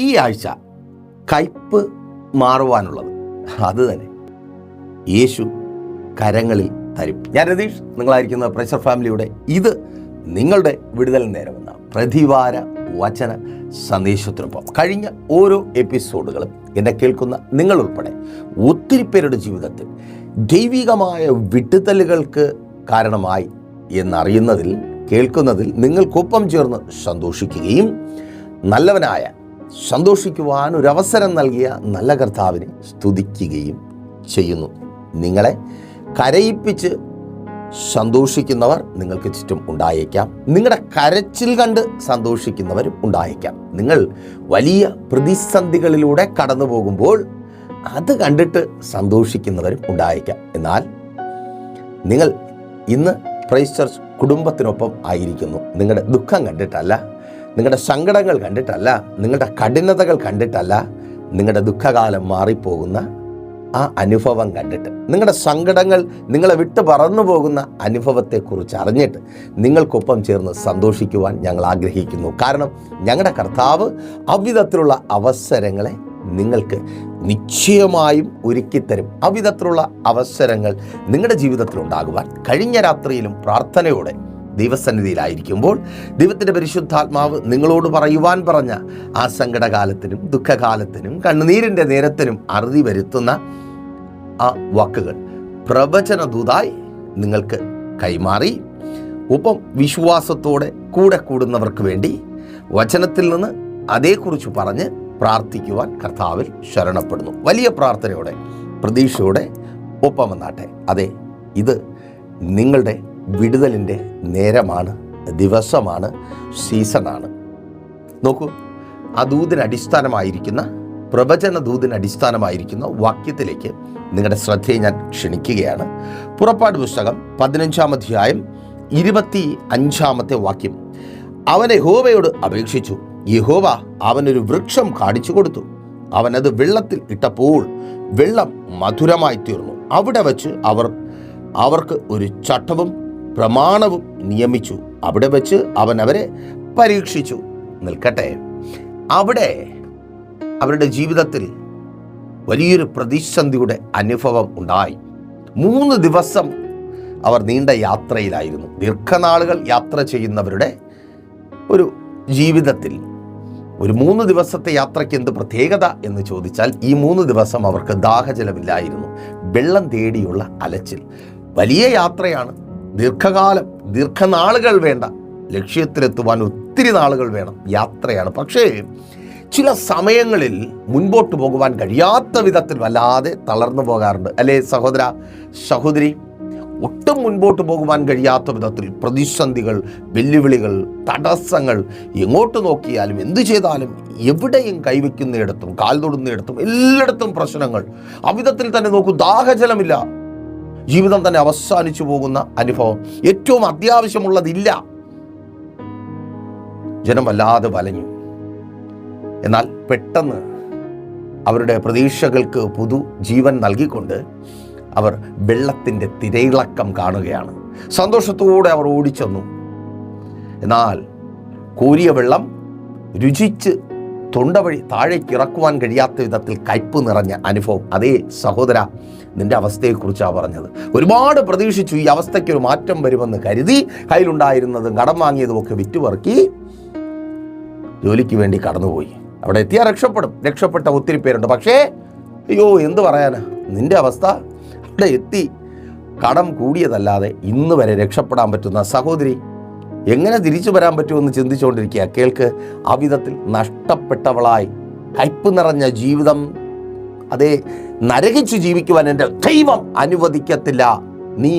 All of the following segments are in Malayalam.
ഈ ആഴ്ച കയ്പ് മാറുവാനുള്ളത് അത് തന്നെ യേശു കരങ്ങളിൽ തരും. ഞാൻ രതീഷ്, നിങ്ങളായിരിക്കുന്ന പ്രഷർ ഫാമിലിയുടെ ഇത് നിങ്ങളുടെ വിടുതൽ നേരമെന്ന പ്രതിവാര വചന സന്ദേശത്തിനൊപ്പം കഴിഞ്ഞ ഓരോ എപ്പിസോഡുകളും എന്നെ കേൾക്കുന്ന നിങ്ങളുൾപ്പെടെ ഒത്തിരി പേരുടെ ജീവിതത്തിൽ ദൈവികമായ വിടുതലുകൾക്ക് കാരണമായി എന്നറിയുന്നതിൽ കേൾക്കുന്നതിൽ നിങ്ങൾക്കൊപ്പം ചേർന്ന് സന്തോഷിക്കുകയും നല്ലവനായ സന്തോഷിക്കുവാൻ ഒരവസരം നൽകിയ നല്ല കർത്താവിനെ സ്തുതിക്കുകയും ചെയ്യുന്നു. നിങ്ങളെ കരയിപ്പിച്ച് സന്തോഷിക്കുന്നവർ നിങ്ങൾക്ക് ചുറ്റും ഉണ്ടായേക്കാം. നിങ്ങളുടെ കരച്ചിൽ കണ്ട് സന്തോഷിക്കുന്നവരും ഉണ്ടായേക്കാം. നിങ്ങൾ വലിയ പ്രതിസന്ധികളിലൂടെ കടന്നു പോകുമ്പോൾ അത് കണ്ടിട്ട് സന്തോഷിക്കുന്നവരും ഉണ്ടായേക്കാം. എന്നാൽ നിങ്ങൾ ഇന്ന് പ്രൈസ് ചർച്ച് കുടുംബത്തിനൊപ്പം ആയിരിക്കുന്നു. നിങ്ങളുടെ ദുഃഖം കണ്ടിട്ടല്ല, നിങ്ങളുടെ സങ്കടങ്ങൾ കണ്ടിട്ടല്ല, നിങ്ങളുടെ കഠിനതകൾ കണ്ടിട്ടല്ല, നിങ്ങളുടെ ദുഃഖകാലം മാറിപ്പോകുന്ന ആ അനുഭവം കണ്ടിട്ട്, നിങ്ങളുടെ സങ്കടങ്ങൾ നിങ്ങളെ വിട്ട് പറന്നു പോകുന്ന അനുഭവത്തെക്കുറിച്ച് അറിഞ്ഞിട്ട് നിങ്ങൾക്കൊപ്പം ചേർന്ന് സന്തോഷിക്കുവാൻ ഞങ്ങൾ ആഗ്രഹിക്കുന്നു. കാരണം ഞങ്ങളുടെ കർത്താവ് അവിധത്തിലുള്ള അവസരങ്ങളെ നിങ്ങൾക്ക് നിശ്ചയമായും ഒരുക്കിത്തരും. അവിധത്തിലുള്ള അവസരങ്ങൾ നിങ്ങളുടെ ജീവിതത്തിൽ ഉണ്ടാകുവാൻ കഴിഞ്ഞ രാത്രിയിലും പ്രാർത്ഥനയോടെ ദൈവസന്നിധിയിലായിരിക്കുമ്പോൾ ദൈവത്തിൻ്റെ പരിശുദ്ധാത്മാവ് നിങ്ങളോട് പറയുവാൻ പറഞ്ഞ ആ സങ്കടകാലത്തിനും ദുഃഖകാലത്തിനും കണ്ണുനീരിൻ്റെ നേരത്തിനും അറുതി വരുത്തുന്ന ആ വാക്കുകൾ പ്രവചനദൂതായി നിങ്ങൾക്ക് കൈമാറി ഒപ്പം വിശ്വാസത്തോടെ കൂടെ കൂടുന്നവർക്ക് വേണ്ടി വചനത്തിൽ നിന്ന് അതേക്കുറിച്ച് പറഞ്ഞ് പ്രാർത്ഥിക്കുവാൻ കർത്താവിൽ ശരണപ്പെടുന്നു. വലിയ പ്രാർത്ഥനയോടെ പ്രതീക്ഷയോടെ ഒപ്പം വന്നാട്ടെ. അതെ, ഇത് നിങ്ങളുടെ വിടുതലിൻ്റെ നേരമാണ്, ദിവസമാണ്, സീസണാണ്. നോക്കൂ, ആ ദൂതിന് അടിസ്ഥാനമായിരിക്കുന്ന പ്രവചന ദൂതിന് അടിസ്ഥാനമായിരിക്കുന്ന വാക്യത്തിലേക്ക് നിങ്ങളുടെ ശ്രദ്ധയെ ഞാൻ ക്ഷണിക്കുകയാണ്. പുറപ്പാട് പുസ്തകം 15-ാം അധ്യായം 25-ാമത്തെ വാക്യം. അവൻ യഹോവയോട് അപേക്ഷിച്ചു. യഹോവ അവനൊരു വൃക്ഷം കാണിച്ചു കൊടുത്തു. അവനത് വെള്ളത്തിൽ ഇട്ടപ്പോൾ വെള്ളം മധുരമായി തീർന്നു. അവിടെ വച്ച് അവർക്ക് ഒരു ചട്ടവും പ്രമാണവും നിയമിച്ചു. അവിടെ വെച്ച് അവൻ അവരെ പരീക്ഷിച്ചു. നിൽക്കട്ടെ, അവിടെ അവരുടെ ജീവിതത്തിൽ വലിയൊരു പ്രതിസന്ധിയുടെ അനുഭവം ഉണ്ടായി. 3 ദിവസം അവർ നീണ്ട യാത്രയിലായിരുന്നു. ദീർഘനാളുകൾ യാത്ര ചെയ്യുന്നവരുടെ ഒരു ജീവിതത്തിൽ ഒരു 3 ദിവസത്തെ യാത്രയ്ക്ക് എന്ത് പ്രത്യേകത എന്ന് ചോദിച്ചാൽ, ഈ 3 ദിവസം അവർക്ക് ദാഹജലമില്ലായിരുന്നു. വെള്ളം തേടിയുള്ള അലച്ചിൽ. വലിയ യാത്രയാണ്, ദീർഘനാളുകൾ വേണ്ട, ലക്ഷ്യത്തിലെത്തുവാൻ ഒത്തിരി നാളുകൾ വേണം, യാത്രയാണ്. പക്ഷേ ചില സമയങ്ങളിൽ മുൻപോട്ട് പോകുവാൻ കഴിയാത്ത വിധത്തിൽ വല്ലാതെ തളർന്നു പോകാറുണ്ട് അല്ലേ സഹോദര സഹോദരി? ഒട്ടും മുൻപോട്ട് പോകുവാൻ കഴിയാത്ത വിധത്തിൽ പ്രതിസന്ധികൾ, വെല്ലുവിളികൾ, തടസ്സങ്ങൾ, എങ്ങോട്ട് നോക്കിയാലും എന്തു ചെയ്താലും എവിടെയും കൈവയ്ക്കുന്നിടത്തും കാൽ തൊടുന്നിടത്തും എല്ലായിടത്തും പ്രശ്നങ്ങൾ. അവിധത്തിൽ തന്നെ നോക്കൂ, ദാഹജലമില്ല, ജീവിതം തന്നെ അവസാനിച്ചു പോകുന്ന അനുഭവം. ഏറ്റവും അത്യാവശ്യമുള്ളതില്ല, ജനം വല്ലാതെ വലഞ്ഞു. എന്നാൽ പെട്ടെന്ന് അവരുടെ പ്രതീക്ഷകൾക്ക് പുതു ജീവൻ നൽകിക്കൊണ്ട് അവർ വെള്ളത്തിൻ്റെ തിരയിളക്കം കാണുകയാണ്. സന്തോഷത്തോടെ അവർ ഓടിച്ചെന്നു. എന്നാൽ കോരിയ വെള്ളം രുചിച്ച് തൊണ്ട വഴി താഴേക്ക് ഇറക്കുവാൻ കഴിയാത്ത വിധത്തിൽ കയ്പ് നിറഞ്ഞ അനുഭവം. അതേ സഹോദര, നിന്റെ അവസ്ഥയെക്കുറിച്ചാണ് പറഞ്ഞത്. ഒരുപാട് പ്രതീക്ഷിച്ചു, ഈ അവസ്ഥയ്ക്ക് ഒരു മാറ്റം വരുമെന്ന് കരുതി കയ്യിലുണ്ടായിരുന്നതും കടം വാങ്ങിയതും ഒക്കെ വിറ്റുപറക്കി ജോലിക്ക് വേണ്ടി കടന്നുപോയി. അവിടെ എത്തിയാൽ രക്ഷപ്പെട്ട ഒത്തിരി പേരുണ്ട്. പക്ഷേ അയ്യോ, എന്ത് പറയാനാ, നിന്റെ അവസ്ഥ അവിടെ എത്തി കടം കൂടിയതല്ലാതെ ഇന്ന് വരെ രക്ഷപ്പെടാൻ പറ്റുന്ന സഹോദരി എങ്ങനെ തിരിച്ചു വരാൻ പറ്റുമെന്ന് ചിന്തിച്ചുകൊണ്ടിരിക്കുക. കേൾക്ക്, അവിധത്തിൽ നഷ്ടപ്പെട്ടവളായി കയ്പ് നിറഞ്ഞ ജീവിതം, അതേ, നരകിച്ചു ജീവിക്കുവാൻ എൻ്റെ ദൈവം അനുവദിക്കത്തില്ല. നീ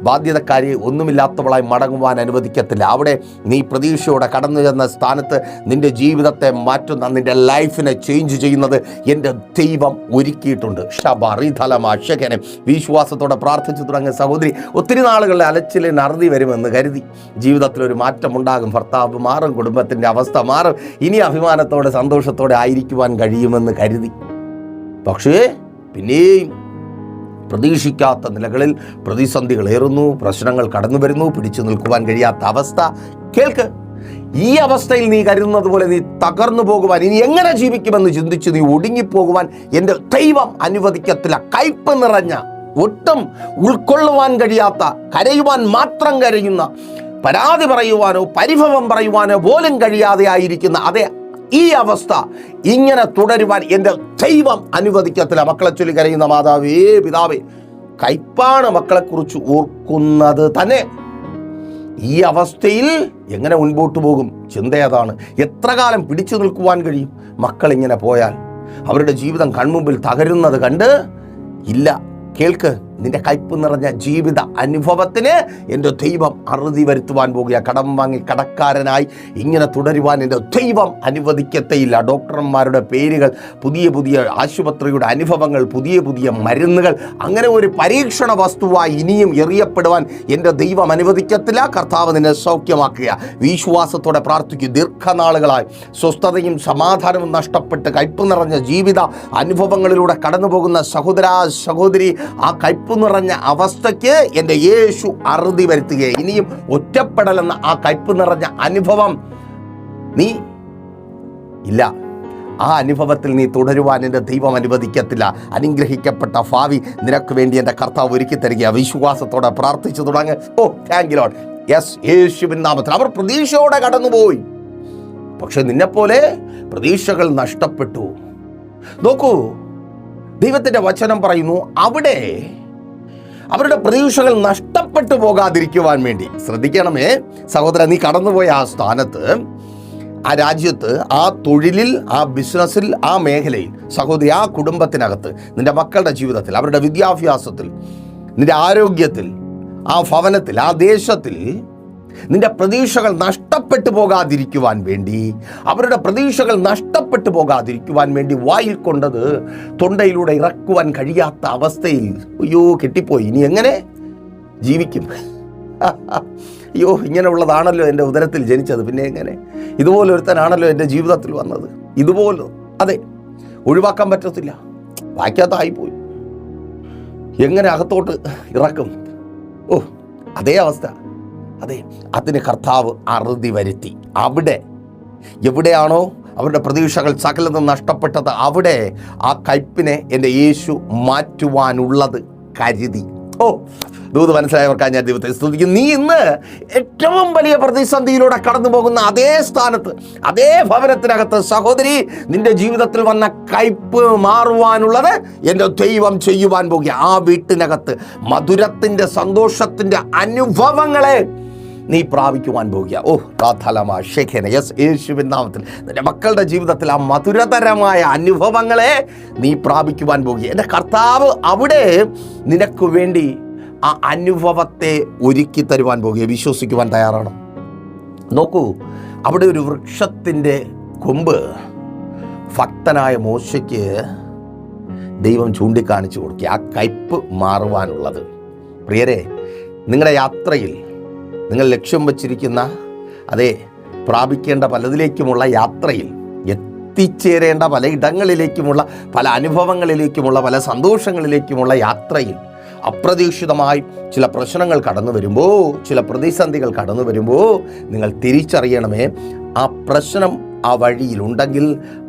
ബാധ്യതക്കാരി ഒന്നുമില്ലാത്തവളായി മടങ്ങുവാൻ അനുവദിക്കത്തില്ല. അവിടെ നീ പ്രതീക്ഷയോടെ കടന്നു ചെന്ന സ്ഥാനത്ത് നിന്റെ ജീവിതത്തെ മാറ്റുന്ന, നിന്റെ ലൈഫിനെ ചേഞ്ച് ചെയ്യുന്നത് എൻ്റെ ദൈവം ഒരുക്കിയിട്ടുണ്ട്. ഷബറിധലമാശകനെ വിശ്വാസത്തോടെ പ്രാർത്ഥിച്ചു തുടങ്ങിയ സഹോദരി, ഒത്തിരി നാളുകളിൽ അലച്ചിലിന് അറുതി വരുമെന്ന് കരുതി ജീവിതത്തിലൊരു മാറ്റമുണ്ടാകും, ഭർത്താവ് മാറും, കുടുംബത്തിൻ്റെ അവസ്ഥ മാറും, ഇനി അഭിമാനത്തോടെ സന്തോഷത്തോടെ ആയിരിക്കുവാൻ കഴിയുമെന്ന് കരുതി. പക്ഷേ പിന്നെയും പ്രതീക്ഷിക്കാത്ത നിലകളിൽ പ്രതിസന്ധികൾ ഏറുന്നു, പ്രശ്നങ്ങൾ കടന്നു വരുന്നു, പിടിച്ചു നിൽക്കുവാൻ കഴിയാത്ത അവസ്ഥ. കേൾക്ക്, ഈ അവസ്ഥയിൽ നീ കരുതുന്നത് പോലെ നീ തകർന്നു പോകുവാൻ, ഇനി എങ്ങനെ ജീവിക്കുമെന്ന് ചിന്തിച്ച് നീ ഒടുങ്ങിപ്പോകുവാൻ എൻ്റെ ദൈവം അനുവദിക്കത്തില്ല. കയ്പ് നിറഞ്ഞ, ഒട്ടും ഉൾക്കൊള്ളുവാൻ കഴിയാത്ത, കരയുവാൻ മാത്രം കരയുന്ന, പരാതി പറയുവാനോ പരിഭവം പറയുവാനോ പോലും കഴിയാതെ ആയിരിക്കുന്ന അതേ ഈ അവസ്ഥ ഇങ്ങനെ തുടരുവാൻ എൻ്റെ ദൈവം അനുവദിക്കത്തില്ല. മക്കളെ ചൊല്ലി കരയുന്ന മാതാവേ, പിതാവേ, കയ്പാണ് മക്കളെക്കുറിച്ച് ഓർക്കുന്നത് തന്നെ. ഈ അവസ്ഥയിൽ എങ്ങനെ മുൻപോട്ട് പോകും? ചിന്ത അതാണ്. എത്ര കാലം പിടിച്ചു നിൽക്കുവാൻ കഴിയും? മക്കളിങ്ങനെ പോയാൽ അവരുടെ ജീവിതം കൺമുമ്പിൽ തകരുന്നത് കണ്ട് ഇല്ല. കേൾക്ക്, നിന്റെ കയ്പ് നിറഞ്ഞ ജീവിത അനുഭവത്തിന് എൻ്റെ ദൈവം അറുതി വരുത്തുവാൻ പോകുക. കടം വാങ്ങി കടക്കാരനായി ഇങ്ങനെ തുടരുവാൻ എൻ്റെ ദൈവം അനുവദിക്കത്തേയില്ല. ഡോക്ടർമാരുടെ പേരുകൾ, പുതിയ പുതിയ ആശുപത്രിയുടെ അനുഭവങ്ങൾ, പുതിയ പുതിയ മരുന്നുകൾ, അങ്ങനെ ഒരു പരീക്ഷണ വസ്തുവായി ഇനിയും എറിയപ്പെടുവാൻ എൻ്റെ ദൈവം അനുവദിക്കത്തില്ല. കർത്താവ് നിന്നെ സൗഖ്യമാക്കുക. വിശ്വാസത്തോടെ പ്രാർത്ഥിക്കും. ദീർഘനാളുകളായി സ്വസ്ഥതയും സമാധാനവും നഷ്ടപ്പെട്ട് കയ്പ് നിറഞ്ഞ ജീവിത അനുഭവങ്ങളിലൂടെ കടന്നു പോകുന്ന സഹോദരാ സഹോദരി, ആ കയ്പ് നിറഞ്ഞ അവസ്ഥയ്ക്ക് എൻ്റെ യേശു അറുതി വരുത്തുകയെ. ഇനിയും ഒറ്റപ്പെടലെന്ന ആ കയ്പ് നിറഞ്ഞ അനുഭവം നീ ഇല്ല. ആ അനുഭവത്തിൽ നീ തുടരുവാൻ എൻ്റെ ദൈവം അനുവദിക്കത്തില്ല. അനുഗ്രഹിക്കപ്പെട്ട ഭാവി നിനക്ക് വേണ്ടി എൻ്റെ കർത്താവ് ഒരുക്കി തരിക. വിശ്വാസത്തോടെ പ്രാർത്ഥിച്ചു തുടങ്ങ്. ഓ, താങ്ക് യു ലോർഡ്. യെസ്, യേശുവിൻ നാമത്തിൽ. അവർ പ്രതീക്ഷയോടെ കടന്നുപോയി, പക്ഷെ നിന്നെപ്പോലെ പ്രതീക്ഷകൾ നഷ്ടപ്പെട്ടു. നോക്കൂ, ദൈവത്തിൻ്റെ വചനം പറയുന്നു, അവിടെ അവരുടെ പ്രതീക്ഷകൾ നഷ്ടപ്പെട്ടു പോകാതിരിക്കുവാൻ വേണ്ടി. ശ്രദ്ധിക്കണമേ സഹോദര, നീ കടന്നുപോയ ആ സ്ഥാനത്ത്, ആ രാജ്യത്ത്, ആ തൊഴിലിൽ, ആ ബിസിനസ്സിൽ, ആ മേഖലയിൽ, സഹോദരി, ആ കുടുംബത്തിനകത്ത്, നിന്റെ മക്കളുടെ ജീവിതത്തിൽ, അവരുടെ വിദ്യാഭ്യാസത്തിൽ, നിന്റെ ആരോഗ്യത്തിൽ, ആ ഭവനത്തിൽ, ആ ദേശത്തിൽ നിന്റെ പ്രതീക്ഷകൾ നഷ്ടപ്പെട്ടു പോകാതിരിക്കുവാൻ വേണ്ടി, അവരുടെ പ്രതീക്ഷകൾ നഷ്ടപ്പെട്ടു പോകാതിരിക്കുവാൻ വേണ്ടി വായിൽ കൊണ്ടത് തൊണ്ടയിലൂടെ ഇറക്കുവാൻ കഴിയാത്ത അവസ്ഥയിൽ, അയ്യോ കെട്ടിപ്പോയി, ഇനി എങ്ങനെ ജീവിക്കും? അയ്യോ, ഇങ്ങനെയുള്ളതാണല്ലോ എൻ്റെ ഉദരത്തിൽ ജനിച്ചത്, പിന്നെ എങ്ങനെ? ഇതുപോലെ ഒരുത്തനാണല്ലോ എൻ്റെ ജീവിതത്തിൽ വന്നത്, ഇതുപോലെ, അതെ, ഒഴിവാക്കാൻ പറ്റത്തില്ല, വായിക്കാത്തായിപ്പോയി, എങ്ങനെ അകത്തോട്ട് ഇറക്കും? ഓ, അതേ അവസ്ഥ. അതെ, അതിന് കർത്താവ് അറുതി വരുത്തി. അവിടെ എവിടെയാണോ അവരുടെ പ്രതീക്ഷകൾ സകലതും നഷ്ടപ്പെട്ടത്, അവിടെ ആ കയ്പിനെ എൻ്റെ യേശു മാറ്റുവാനുള്ളത് കരുതി. ഓ, ദൂത് മനസ്സിലായവർക്കാണ് ഞാൻ ദൈവത്തെ സ്തുതിക്കുന്നു. നീ ഇന്ന് ഏറ്റവും വലിയ പ്രതിസന്ധിയിലൂടെ കടന്നു പോകുന്ന അതേ സ്ഥാനത്ത്, അതേ ഭവനത്തിനകത്ത്, സഹോദരി, നിന്റെ ജീവിതത്തിൽ വന്ന കയ്പ് മാറുവാനുള്ളത് എൻ്റെ ദൈവം ചെയ്യുവാൻ പോകുക. ആ വീട്ടിനകത്ത് മധുരത്തിൻ്റെ, സന്തോഷത്തിൻ്റെ അനുഭവങ്ങളെ നീ പ്രാപിക്കുവാൻ പോകുക. ഓ, പ്രാഥലമാ ഷെഖേന. യെസ്, യേശുവിൻ നാമത്തിൽ നിന്റെ മക്കളുടെ ജീവിതത്തിൽ ആ മധുരതരമായ അനുഭവങ്ങളെ നീ പ്രാപിക്കുവാൻ പോകുക. എൻ്റെ കർത്താവ് അവിടെ നിനക്ക് വേണ്ടി ആ അനുഭവത്തെ ഒരുക്കി തരുവാൻ പോകുക. വിശ്വസിക്കുവാൻ തയ്യാറാണ്? നോക്കൂ, അവിടെ ഒരു വൃക്ഷത്തിൻ്റെ കൊമ്പ് ഭക്തനായ മോശയ്ക്ക് ദൈവം ചൂണ്ടിക്കാണിച്ചു കൊടുക്കുക, ആ കയ്പ് മാറുവാനുള്ളത്. പ്രിയരെ, നിങ്ങളുടെ യാത്രയിൽ നിങ്ങൾ ലക്ഷ്യം വച്ചിരിക്കുന്ന, അതേ, പ്രാപിക്കേണ്ട പലതിലേക്കുമുള്ള യാത്രയിൽ, എത്തിച്ചേരേണ്ട പല ഇടങ്ങളിലേക്കുമുള്ള, പല അനുഭവങ്ങളിലേക്കുമുള്ള, പല സന്തോഷങ്ങളിലേക്കുമുള്ള യാത്രയിൽ അപ്രതീക്ഷിതമായി ചില പ്രശ്നങ്ങൾ കടന്നു വരുമ്പോൾ, ചില പ്രതിസന്ധികൾ കടന്നു വരുമ്പോൾ നിങ്ങൾ തിരിച്ചറിയണമേ, ആ പ്രശ്നം ആ വഴിയിലുണ്ടെങ്കിൽ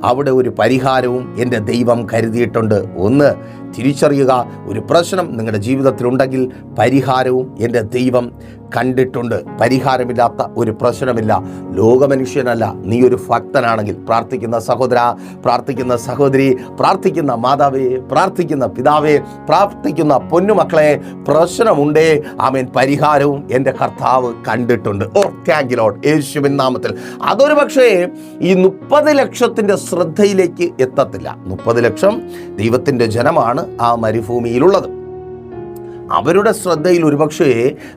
അവിടെ ഒരു പരിഹാരവും എൻ്റെ ദൈവം കരുതിയിട്ടുണ്ട്. ഒന്ന് തിരിച്ചറിയുക, ഒരു പ്രശ്നം നിങ്ങളുടെ ജീവിതത്തിലുണ്ടെങ്കിൽ പരിഹാരവും എൻ്റെ ദൈവം കണ്ടിട്ടുണ്ട്. പരിഹാരമില്ലാത്ത ഒരു പ്രശ്നമില്ല. ലോകമനുഷ്യനല്ല, നീ ഒരു ഭക്തനാണെങ്കിൽ, പ്രാർത്ഥിക്കുന്ന സഹോദര, പ്രാർത്ഥിക്കുന്ന സഹോദരി, പ്രാർത്ഥിക്കുന്ന മാതാവേ, പ്രാർത്ഥിക്കുന്ന പിതാവേ, പ്രാർത്ഥിക്കുന്ന പൊന്നുമക്കളെ, പ്രശ്നമുണ്ടേ, ആമേൻ, പരിഹാരവും എൻ്റെ കർത്താവ് കണ്ടിട്ടുണ്ട്. ഓ, താങ്ക് യു ലോർഡ്. യേശുവിൻ നാമത്തിൽ. അതൊരു പക്ഷേ ഈ 30 ലക്ഷത്തിൻ്റെ ശ്രദ്ധയിലേക്ക് എത്തത്തില്ല. 30 ലക്ഷം ദൈവത്തിൻ്റെ ജനമാണ് ആ മരുഭൂമിയിലുള്ളത്. അവരുടെ ശ്രദ്ധയിൽ ഒരുപക്ഷേ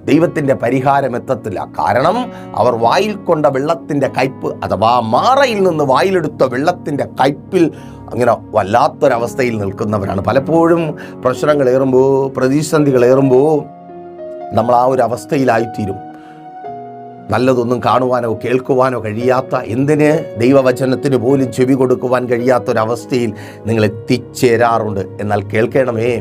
ദൈവത്തിൻ്റെ പരിഹാരം എത്തത്തില്ല. കാരണം അവർ വായിൽ കൊണ്ട വെള്ളത്തിൻ്റെ കയ്പ്, അഥവാ മാറയിൽ നിന്ന് വായിലെടുത്ത വെള്ളത്തിൻ്റെ കയ്പിൽ അങ്ങനെ വല്ലാത്തൊരവസ്ഥയിൽ നിൽക്കുന്നവരാണ്. പലപ്പോഴും പ്രശ്നങ്ങളേറുമ്പോൾ, പ്രതിസന്ധികളേറുമ്പോൾ നമ്മൾ ആ ഒരു അവസ്ഥയിലായിത്തീരും. നല്ലതൊന്നും കാണുവാനോ കേൾക്കുവാനോ കഴിയാത്ത, എന്തിന് ദൈവവചനത്തിന് പോലും ചെവി കൊടുക്കുവാൻ കഴിയാത്തൊരവസ്ഥയിൽ നിങ്ങൾ എത്തിച്ചേരാറുണ്ട്. എന്നാൽ കേൾക്കണമേ,